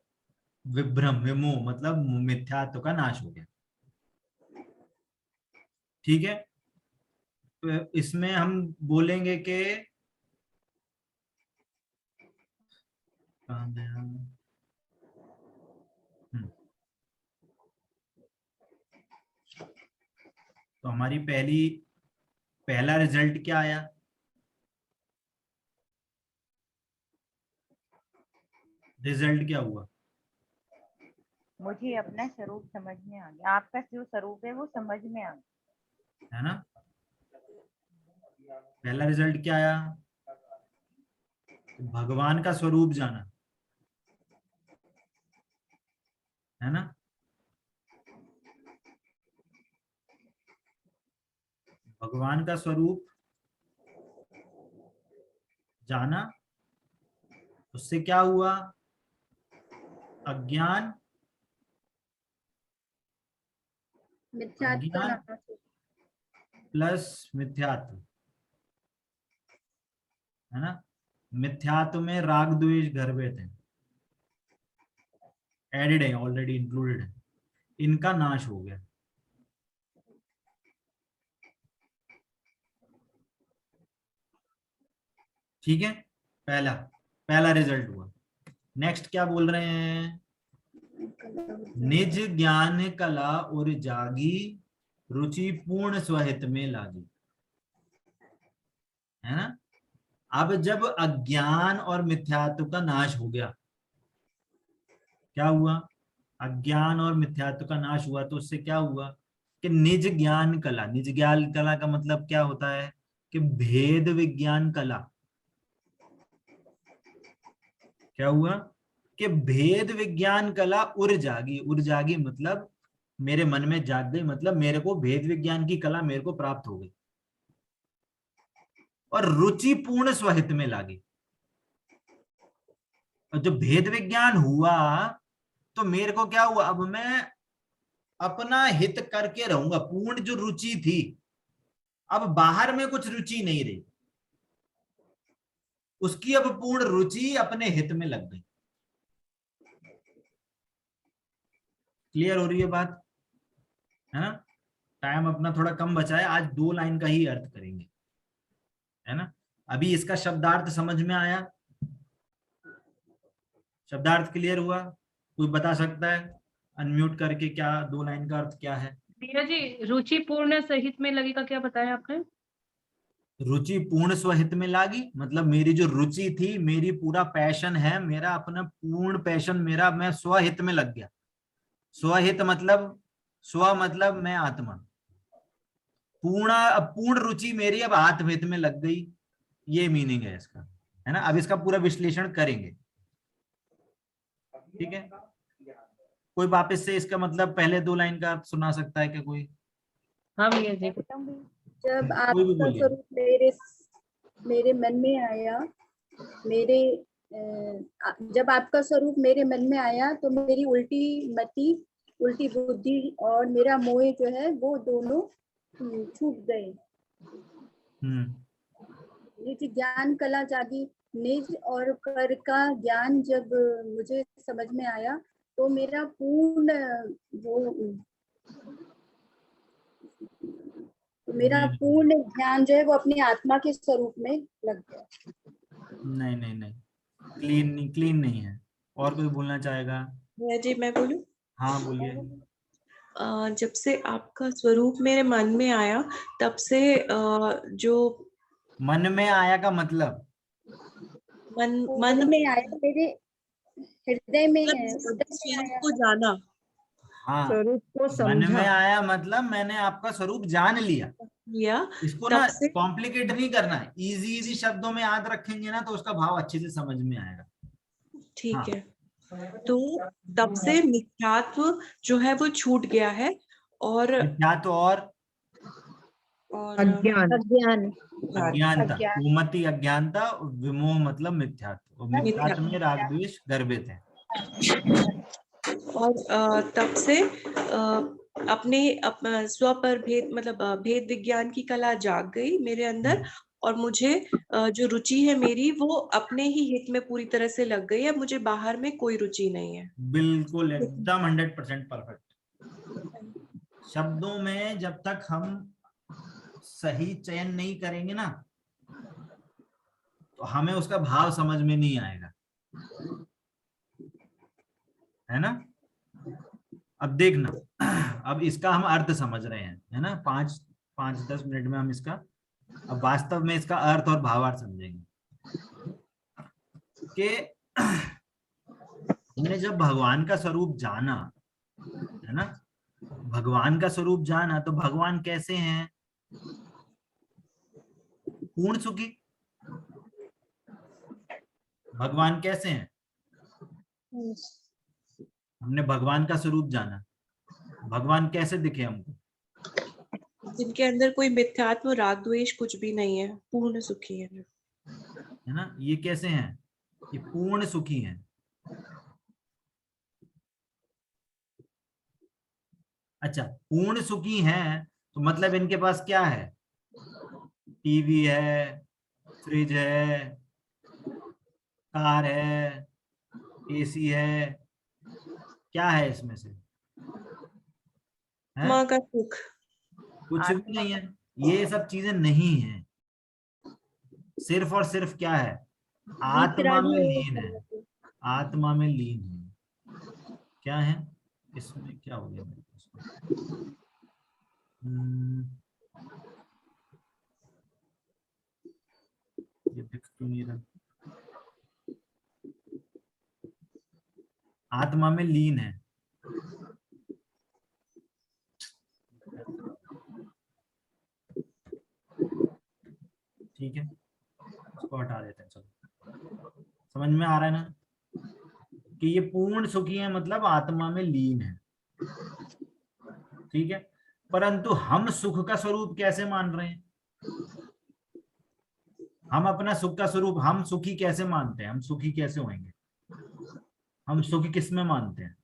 विभ्रम, विमोह मतलब मिथ्यात्व का नाश हो गया। ठीक है, तो इसमें हम बोलेंगे कि कहाँ गया? तो हमारी पहला रिजल्ट क्या आया? रिजल्ट क्या हुआ? मुझे अपना स्वरूप समझ में आ गया, आपका जो स्वरूप है वो समझ में आ गया। है ना? पहला रिजल्ट क्या आया? भगवान का स्वरूप जाना, है ना? भगवान का स्वरूप जाना, उससे क्या हुआ? अज्ञान मिथ्यात्व अज्ञान नाश हो। प्लस मिथ्यात्व, है ना? मिथ्यात्व में राग द्वेष गर्भित है, एडेड है, ऑलरेडी इंक्लूडेड है, इनका नाश हो गया। ठीक है, पहला रिजल्ट हुआ। नेक्स्ट क्या बोल रहे हैं? निज ज्ञान कला और जागी, रुचि पूर्ण स्वहित में लागी, है ना? अब जब अज्ञान और मिथ्यात्व का नाश हो गया, क्या हुआ? अज्ञान और मिथ्यात्व का नाश हुआ तो उससे क्या हुआ कि निज ज्ञान कला, निज ज्ञान कला का मतलब क्या होता है कि भेद विज्ञान कला। क्या हुआ कि भेद विज्ञान कला उर जागी, उर जागी मतलब मेरे मन में जाग गई, मतलब मेरे को भेद विज्ञान की कला मेरे को प्राप्त हो गई, और रुचि पूर्ण स्वहित में लागी। और जब भेद विज्ञान हुआ तो मेरे को क्या हुआ, अब मैं अपना हित करके रहूंगा, पूर्ण जो रुचि थी, अब बाहर में कुछ रुचि नहीं रही, उसकी अब पूर्ण रुचि अपने हित में लग गई। क्लियर हो रही है बात, है ना? टाइम अपना थोड़ा कम बचा है, आज 2 लाइन का ही अर्थ करेंगे, है ना? अभी इसका शब्दार्थ समझ में आया? शब्दार्थ क्लियर हुआ? कोई बता सकता है अनम्यूट करके क्या 2 लाइन का अर्थ क्या है? भैया जी, रुचि पूर्ण सहित में लगेगा, क्या बताया आपने? रुचि पूर्ण स्वहित में लागी मतलब मेरी जो रुचि थी, मेरी पूरा पैशन है, मेरा अपना पूर्ण पैशन मेरा, मैं स्वहित में लग गया। स्वहित मतलब, स्व मतलब मैं आत्मा, पूर्ण रुचि मेरी अब आत्महित में लग गई, ये मीनिंग है इसका, है ना? अब इसका पूरा विश्लेषण करेंगे, ठीक है? कोई वापस से इसका मतलब पहले 2 लाइन का अर्थ सुना सकता है क्या कोई? हाँ भैया जी। जब कोई भी आपका बोलिए। स्वरूप मेरे मन में आया, जब आपका स्वरूप मेरे मन में आया तो मेरी उल्टी मति, उल्टी बुद्धि और मेरा मोह जो है वो दोनों छूट गए। निज ज्ञान कला जागी, निज और पर का ज्ञान जब मुझे समझ में आया तो मेरा पूर्ण मेरा पूर्ण ध्यान जो है वो अपनी आत्मा के स्वरूप में लग गया। नहीं नहीं नहीं, क्लीन नहीं है। और कोई बोलना चाहेगा? जी मैं बोलूं? हाँ बोलिए। जब से आपका स्वरूप मेरे मन में आया तब से जो मन में आया का मतलब, मन में आया, मेरे हृदय में स्वरूप को जाना। हाँ, स्वरूप को मन समझा। में आया मतलब मैंने आपका स्वरूप जान लिया। इसको ना तब से कॉम्प्लिकेट नहीं करना है, इजी शब्दों में याद रखेंगे ना तो उसका भाव अच्छे से समझ में आएगा। ठीक हाँ। है, तो तब से मिथ्यात्व जो है वो छूट गया है, और मिथ्यात्व और अज्ञान, अज्ञानता, उमति अज्ञानता, विमोह मतलब मिथ्यात्व, और मिथ्यात्व में राग द्वेष गर्भित है। और तब से अपने स्व पर भेद मतलब भेद विज्ञान की कला जाग गई मेरे अंदर, और मुझे जो रुचि है मेरी वो अपने ही हित में पूरी तरह से लग गई है। मुझे बाहर में कोई रुचि नहीं है। बिल्कुल एकदम 100% परफेक्ट। शब्दों में जब तक हम सही चयन नहीं करेंगे ना तो हमें उसका भाव समझ में नहीं आएगा। है ना। अब देखना, अब इसका हम अर्थ समझ रहे हैं, है ना। 5-10 मिनट में हम इसका अब वास्तव में इसका अर्थ और भावार्थ समझेंगे कि हमने जब भगवान का स्वरूप जाना, है ना, भगवान का स्वरूप जाना, तो भगवान कैसे हैं? पूर्ण सुखी। भगवान कैसे हैं? हमने भगवान का स्वरूप जाना, भगवान कैसे दिखे हमको? जिनके अंदर कोई मिथ्यात्व, राग द्वेष कुछ भी नहीं है, पूर्ण सुखी है ना। ये कैसे हैं? ये पूर्ण सुखी हैं। अच्छा, पूर्ण सुखी हैं तो मतलब इनके पास क्या है? टीवी है, फ्रिज है, कार है, एसी है, क्या है इसमें से? है? माँ का सुख। कुछ भी नहीं है, ये सब चीजें नहीं है। सिर्फ और सिर्फ क्या है? आत्मा में लीन है, आत्मा में लीन है। क्या है इसमें? क्या हो गया मेरे पास? ये दिख क्यों नहीं रहा? आत्मा में लीन है। ठीक है, इसको हटा देते हैं। चलो, समझ में आ रहा है ना कि ये पूर्ण सुखी है, मतलब आत्मा में लीन है। ठीक है, परंतु हम सुख का स्वरूप कैसे मान रहे हैं? हम अपना सुख का स्वरूप हम सुखी कैसे मानते हैं? हम सुखी कैसे होंगे? हम सुख किस में मानते हैं?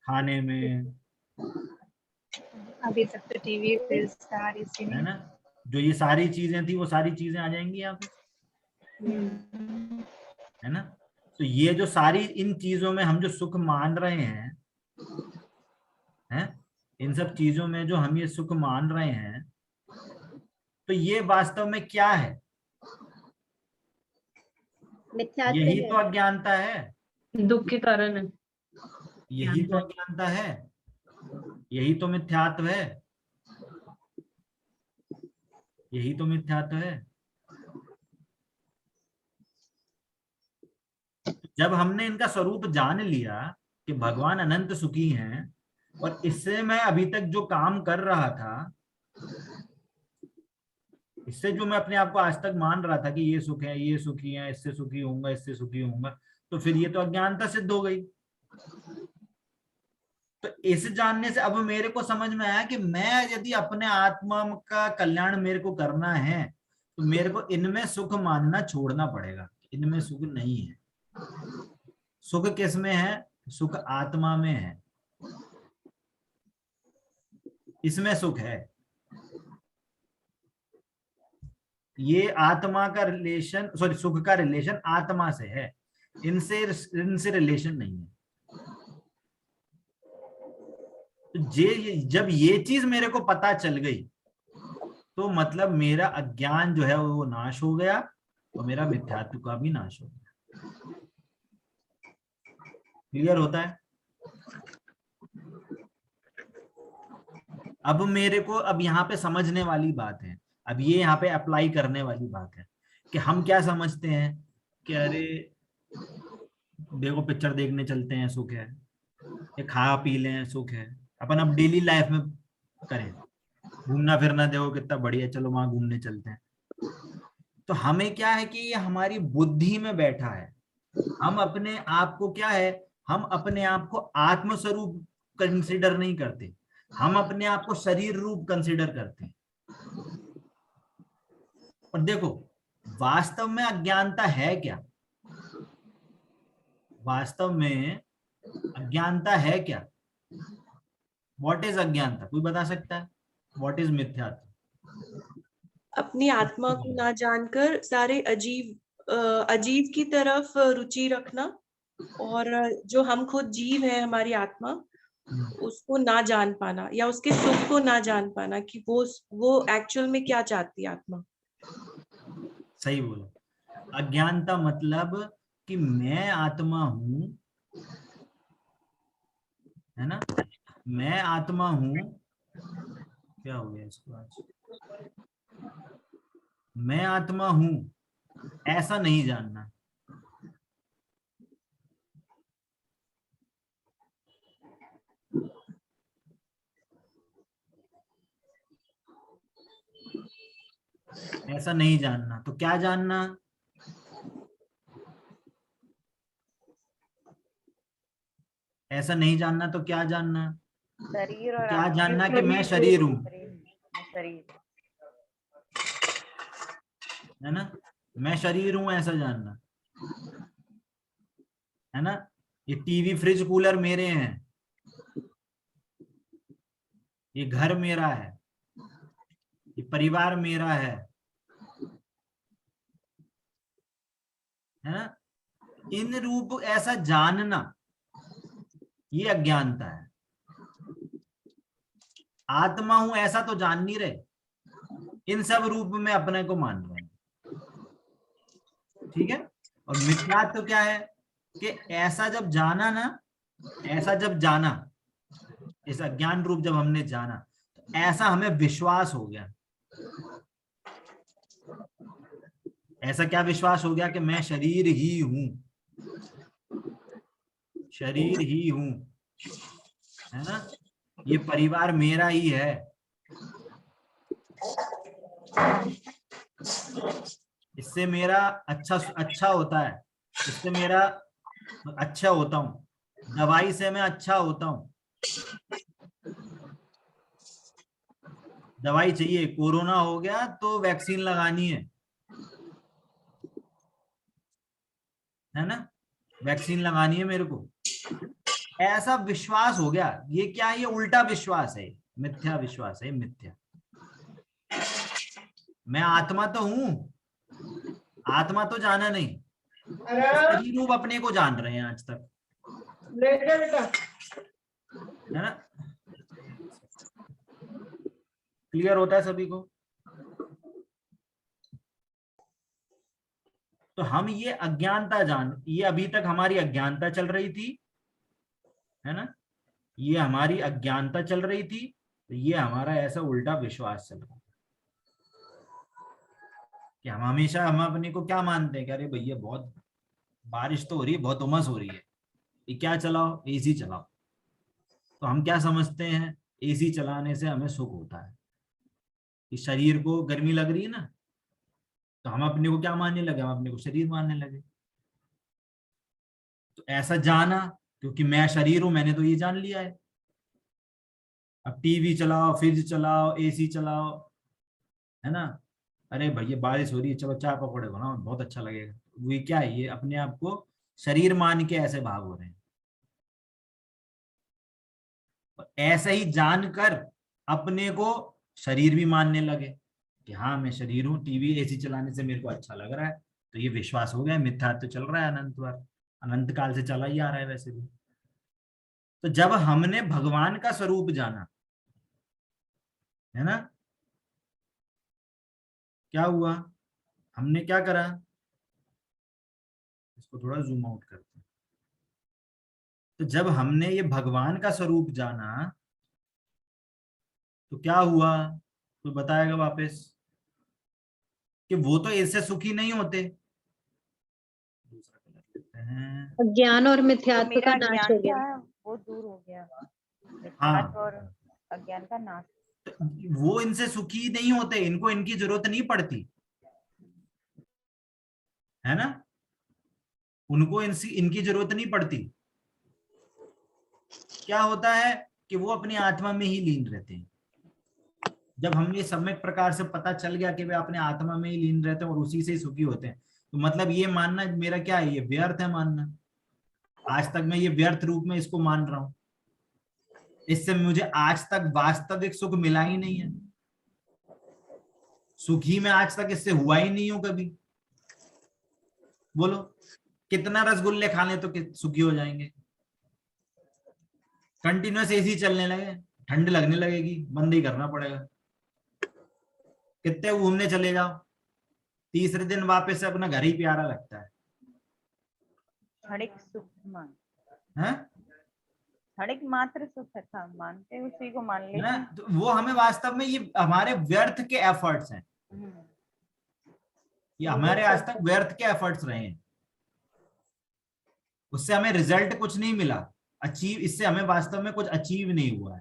खाने में, अभी तक तो टीवी, फ्रिज, कार, एसी है में। ना। जो ये सारी चीजें थी वो सारी चीजें आ जाएंगी यहाँ पे, है ना। तो ये जो सारी इन चीजों में हम जो सुख मान रहे हैं, इन सब चीजों में जो हम ये सुख मान रहे हैं, तो ये वास्तव में क्या है? यही तो अज्ञानता है, दुख के कारण है। यही तो अज्ञानता है, यही तो मिथ्यात्व है, यही तो मिथ्यात्व है। जब हमने इनका स्वरूप जान लिया कि भगवान अनंत सुखी हैं, और इससे मैं अभी तक जो काम कर रहा था, इससे जो मैं अपने आप को आज तक मान रहा था कि ये सुख है, ये सुखी है, इससे सुखी होऊंगा, इससे सुखी होऊंगा, तो फिर ये तो अज्ञानता सिद्ध हो गई। तो इस जानने से अब मेरे को समझ में आया कि मैं यदि अपने आत्मा का कल्याण मेरे को करना है, तो मेरे को इनमें सुख मानना छोड़ना पड़ेगा। इनमें सुख नहीं है। सुख किस में है? सुख आत्मा में है, इसमें सुख है। ये आत्मा का रिलेशन, सॉरी, सुख का रिलेशन आत्मा से है, इनसे रिलेशन नहीं है। तो जब ये चीज मेरे को पता चल गई, तो मतलब मेरा अज्ञान जो है वो नाश हो गया, और मेरा मिथ्यात्व का भी नाश हो गया। क्लियर होता है? अब मेरे को अब यहाँ पे समझने वाली बात है, अब ये यहाँ पे अप्लाई करने वाली बात है कि हम क्या समझते हैं कि अरे देखो पिक्चर देखने चलते हैं, सुख है, ये खा पी लें, सुख है। अपन अब डेली लाइफ में करें, घूमना फिरना देखो कितना बढ़िया, चलो वहां घूमने चलते हैं। तो हमें क्या है कि ये हमारी बुद्धि में बैठा है। हम अपने आप को क्या है, हम अपने आप को आत्मस्वरूप कंसीडर नहीं करते, हम अपने आप को शरीर रूप कंसीडर करते हैं। और देखो वास्तव में अज्ञानता है क्या? वास्तव में अज्ञानता है क्या? व्हाट इज अज्ञानता? कोई बता सकता है? व्हाट इज मिथ्यात्व? अपनी आत्मा को ना जानकर सारे अजीब की तरफ रुचि रखना, और जो हम खुद जीव है, हमारी आत्मा, उसको ना जान पाना, या उसके सुख को ना जान पाना कि वो एक्चुअल में क्या चाहती है आत्मा। सही बोलो। अज्ञानता मतलब कि मैं आत्मा हूं, है ना, मैं आत्मा हूं, क्या हो गया इसको आज, मैं आत्मा हूं ऐसा नहीं जानना। ऐसा नहीं जानना, तो क्या जानना? ऐसा नहीं जानना तो क्या जानना? शरीर और क्या आत्मा जानना कि मैं शरीर हूं, शरीर है ना, मैं शरीर हूं ऐसा जानना, है ना। ये टीवी फ्रिज कूलर मेरे हैं, ये घर मेरा है, ये परिवार मेरा है ना। इन रूप ऐसा जानना ये अज्ञानता है। आत्मा हूं ऐसा तो जान नहीं रहे, इन सब रूप में अपने को मान रहे हैं, ठीक है। और मिथ्यात्व तो क्या है कि ऐसा जब जाना ना, ऐसा जब जाना, इस अज्ञान रूप जब हमने जाना तो ऐसा हमें विश्वास हो गया। ऐसा क्या विश्वास हो गया कि मैं शरीर ही हूं, शरीर ही हूं, है ना, ये परिवार मेरा ही है। इससे मेरा अच्छा होता है, इससे मेरा अच्छा होता हूं, दवाई से मैं अच्छा होता हूं। दवाई चाहिए, कोरोना हो गया तो वैक्सीन लगानी है ना, वैक्सीन लगानी है मेरे को, ऐसा विश्वास हो गया। ये क्या है? ये उल्टा विश्वास है, मिथ्या विश्वास है, मिथ्या। मैं आत्मा तो हूं, आत्मा तो जाना नहीं, शरीर रूप अपने को जान रहे हैं आज तक, है ना। क्लियर होता है सभी को? तो हम ये अज्ञानता ये अभी तक हमारी अज्ञानता चल रही थी, है ना, ये हमारी अज्ञानता चल रही थी, तो ये हमारा ऐसा उल्टा विश्वास चल रहा है कि हम हमेशा, हम अपने को क्या मानते हैं कि अरे भैया बहुत बारिश तो हो रही है, बहुत उमस हो रही है, ये क्या चलाओ, एसी चलाओ। तो हम क्या समझते हैं, एसी चलाने से हमें सुख होता है। इस शरीर को गर्मी लग रही है ना, तो हम अपने को क्या मानने लगे, हम अपने को शरीर मानने लगे। तो ऐसा जाना, क्योंकि मैं शरीर हूं, मैंने तो ये जान लिया है। अब टीवी चलाओ, फ्रिज चलाओ, एसी चलाओ, है ना, अरे भैया बारिश हो रही है, चलो चाय पकौड़े बनाओ, बहुत अच्छा लगेगा। वो क्या है, ये अपने आप को शरीर मान के ऐसे भाग हो रहे हैं। ऐसे ही जानकर अपने को शरीर भी मानने लगे कि हाँ मैं शरीर हूँ, टीवी एसी चलाने से मेरे को अच्छा लग रहा है, तो ये विश्वास हो गया। मिथ्या तो चल रहा है अनंत बार, अनंत काल से चला ही आ रहा है वैसे भी। तो जब हमने भगवान का स्वरूप जाना, है ना, क्या हुआ, हमने क्या करा, इसको थोड़ा जूम आउट करते हैं। तो जब हमने ये भगवान का स्वरूप जाना तो क्या हुआ, तो बताएगा वापस कि वो तो ऐसे सुखी नहीं होते। दूसरा कलर लेते हैं, ज्ञान और तो मिथ्यात्व मेरा का नाश अज्ञान हो क्या गया। है, वो दूर हो गया, हाँ, मिथ्यात्व और अज्ञान का नाश। तो वो इनसे सुखी नहीं होते, इनको इनकी जरूरत नहीं पड़ती, है ना, उनको इनकी जरूरत नहीं पड़ती। क्या होता है कि वो अपनी आत्मा में ही लीन रहते हैं। जब हमें ये सम्यक प्रकार से पता चल गया कि वे अपने आत्मा में ही लीन रहते हैं और उसी से ही सुखी होते हैं, तो मतलब ये मानना मेरा क्या है, ये व्यर्थ है मानना। आज तक मैं ये व्यर्थ रूप में इसको मान रहा हूं, इससे मुझे आज तक वास्तविक सुख मिला ही नहीं है, सुखी मैं आज तक इससे हुआ ही नहीं हूं कभी। बोलो कितना रसगुल्ले खा लें तो सुखी हो जाएंगे। कंटिन्यूअस एसी चलने लगे, ठंड लगने लगेगी, बंद ही करना पड़ेगा। कितने घूमने चले जाओ, तीसरे दिन वापस से अपना घर ही प्यारा लगता है। क्षणिक सुख मान, है क्षणिक मात्र सुख था, मानते उसी को मान लेते ना, हैं। तो वो हमें वास्तव में ये हमारे व्यर्थ के एफर्ट्स हैं, ये हमारे आज तक व्यर्थ के एफर्ट्स रहे हैं, उससे हमें रिजल्ट कुछ नहीं मिला, अचीव, इससे हमें वास्तव में कुछ अचीव नहीं हुआ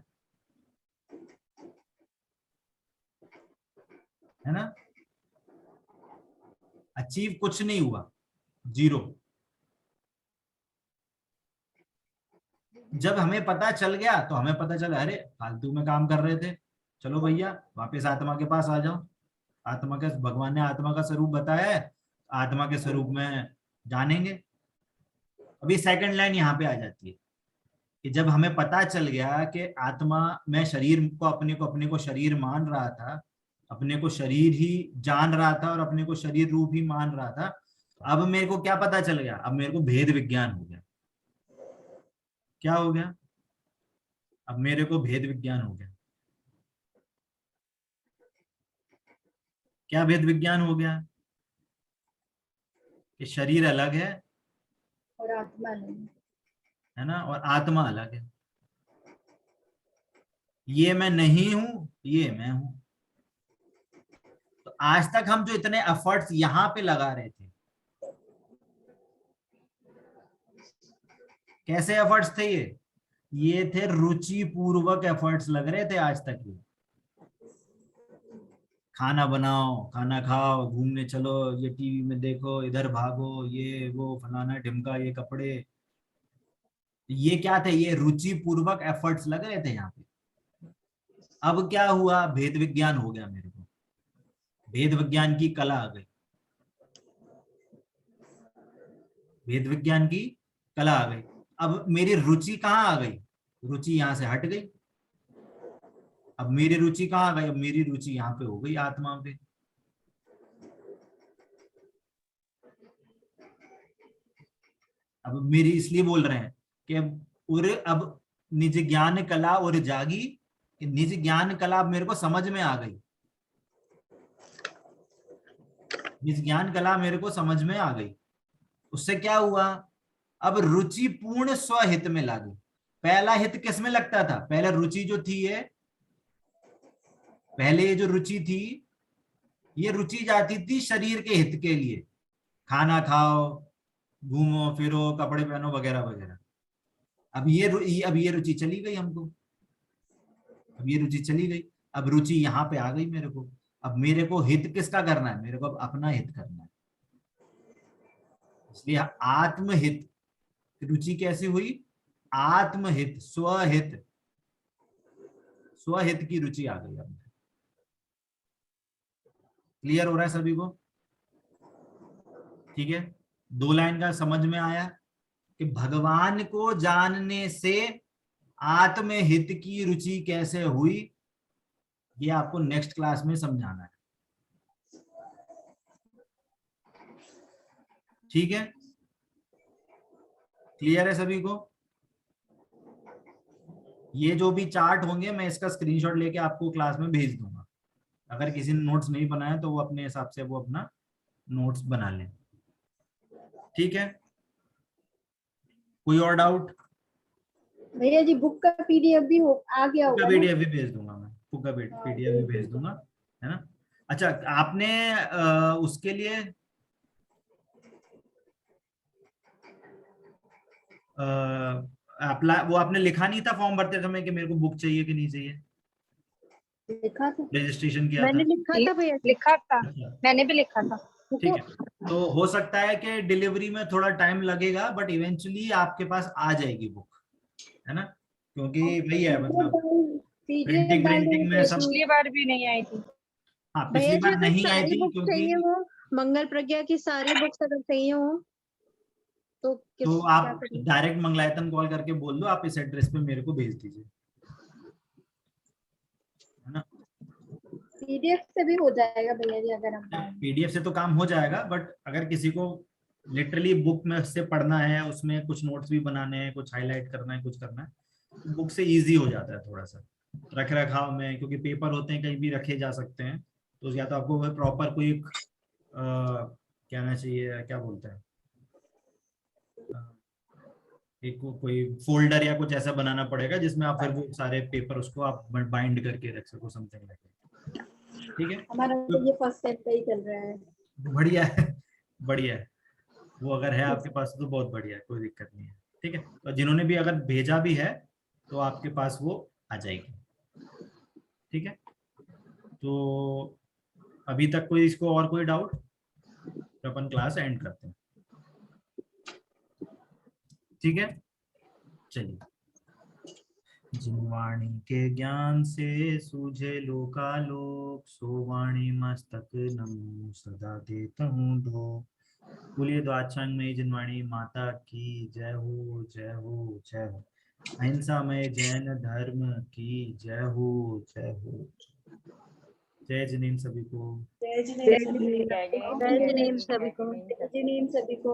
है ना, अचीव कुछ नहीं हुआ, जीरो। जब हमें पता चल गया तो हमें पता चला अरे फालतू में काम कर रहे थे, चलो भैया वापस आत्मा के पास आ जाओ, आत्मा के, भगवान ने आत्मा का स्वरूप बताया है, आत्मा के स्वरूप में जानेंगे। अभी सेकंड लाइन यहाँ पे आ जाती है कि जब हमें पता चल गया कि आत्मा, मैं शरीर को अपने को शरीर मान रहा था, अपने को शरीर ही जान रहा था और अपने को शरीर रूप ही मान रहा था, अब मेरे को क्या पता चल गया, अब मेरे को भेद विज्ञान हो गया। क्या हो गया, अब मेरे को भेद विज्ञान हो गया। क्या भेद विज्ञान हो गया कि शरीर अलग है और आत्मा नहीं, है ना, और आत्मा अलग है, ये मैं नहीं हूं, ये मैं हूं। तो आज तक हम जो इतने एफर्ट्स यहां पे लगा रहे थे, कैसे एफर्ट्स थे ये थे रुचि पूर्वक एफर्ट्स लग रहे थे आज तक। ये खाना बनाओ, खाना खाओ, घूमने चलो, ये टीवी में देखो, इधर भागो, ये वो फलाना ढिमका, ये कपड़े, ये क्या थे, ये रुचि पूर्वक एफर्ट्स लग रहे थे यहाँ पे। अब क्या हुआ, भेद विज्ञान हो गया, मेरे को भेद विज्ञान की कला आ गई, भेद विज्ञान की कला आ गई। अब मेरी रुचि कहाँ आ गई, रुचि यहां से हट गई, अब मेरी रुचि कहाँ आ गई, अब मेरी रुचि यहाँ पे हो गई, आत्मा पे। अब मेरी इसलिए बोल रहे हैं कि अब निज ज्ञान कला और जागी, कि निज ज्ञान कला अब मेरे को समझ में आ गई, निज ज्ञान कला मेरे को समझ में आ गई। उससे क्या हुआ, अब रुचि पूर्ण स्वहित में लागी। पहला हित किस में लगता था, पहले रुचि जो थी ये, पहले ये जो रुचि थी, ये रुचि जाती थी शरीर के हित के लिए, खाना खाओ, घूमो फिरो, कपड़े पहनो, वगैरह वगैरह। अब ये रुचि चली गई हमको, अब ये रुचि चली गई, अब रुचि यहाँ पे आ गई मेरे को। अब मेरे को हित किसका करना है, मेरे को अब अपना हित करना है। इसलिए आत्महित, रुचि कैसी हुई, आत्महित, स्वहित, स्वहित की रुचि आ गई अब। क्लियर हो रहा है सभी को, ठीक है। 2 लाइन का समझ में आया कि भगवान को जानने से आत्महित की रुचि कैसे हुई, ये आपको नेक्स्ट क्लास में समझाना है, ठीक है। क्लियर है सभी को। ये जो भी चार्ट होंगे मैं इसका स्क्रीनशॉट लेके आपको क्लास में भेज दूंगा, अगर किसी ने नोट्स नहीं बनाया तो वो अपने हिसाब से वो अपना नोट्स बना लें, ठीक है। कोई और डाउट? भैया जी बुक का पीडीएफ भी आ गया होगा, पीडीएफ भी भेज दूंगा मैं, बुक का पीडीएफ भी भेज दूंगा, है ना। अच्छा, आपने उसके लिए वो आपने लिखा नहीं था फॉर्म भरते समय कि मेरे को बुक चाहिए कि नहीं चाहिए, लिखा था, रजिस्ट्रेशन किया मैंने था? लिखा था भैया, लिखा था, अच्छा, मैंने भी लिखा था। ठीक है। तो हो सकता है कि डिलीवरी में थोड़ा टाइम लगेगा, बट इवेंचुअली आपके पास आ जाएगी बुक, है ना, क्योंकि वही है मतलब प्रिंटिंग में सब। पिछली बार भी नहीं आई थी। हाँ, पिछली बार नहीं आई थी बुक चाहिए क्योंकि हो, मंगल प्रज्ञा की सारी बुक्स अगर चाहिए हो तो तो आप डायरेक्ट मंगलायतन कॉल करके बोल दो, आप इस एड्रेस पे मेरे को भेज दीजिए, है ना। पीडीएफ से भी हो जाएगा भैया जी, अगर हम पीडीएफ से तो काम हो जाएगा, बट अगर किसी को लिटरली बुक में से पढ़ना है, उसमें कुछ नोट्स भी बनाने हैं, कुछ हाईलाइट करना है, कुछ करना है, तो बुक से इजी हो जाता है थोड़ा सा रख रखाव में, क्योंकि पेपर होते हैं कहीं भी रखे जा सकते हैं। तो या तो आपको प्रॉपर कोई कहना चाहिए, क्या बोलते हैं, एक कोई फोल्डर या कुछ ऐसा बनाना पड़ेगा जिसमें आप फिर वो सारे पेपर उसको आप बाइंड करके रख सको, समथिंग लाइक। ठीक है, हमारा तो ये फर्स्ट टाइम का ही चल रहा है। बढ़िया है, बढ़िया है। वो अगर है आपके पास तो बहुत बढ़िया है, कोई दिक्कत नहीं है। ठीक है, और जिन्होंने भी अगर भेजा भी है तो आपके पास वो आ जाएगी। ठीक है, तो अभी तक कोई इसको और कोई डाउट? तो अपन क्लास एंड करते हैं। ठीक है, चलिए। जिनवाणी के ज्ञान से सूझे लोकालोक, सो वाणी मस्तक नमो सदा देता हूँ धो। बोलिए द्वादशांग में जिनवाणी माता की जय हो, जय हो, जय हो। अहिंसा में जैन धर्म की जय हो, जय हो। जय जिनेन्द्र सभी को। जय जिनेन्द्र सभी को। जय जय जिनेन्द्र सभी को। जय जिनेन्द्र सभी को।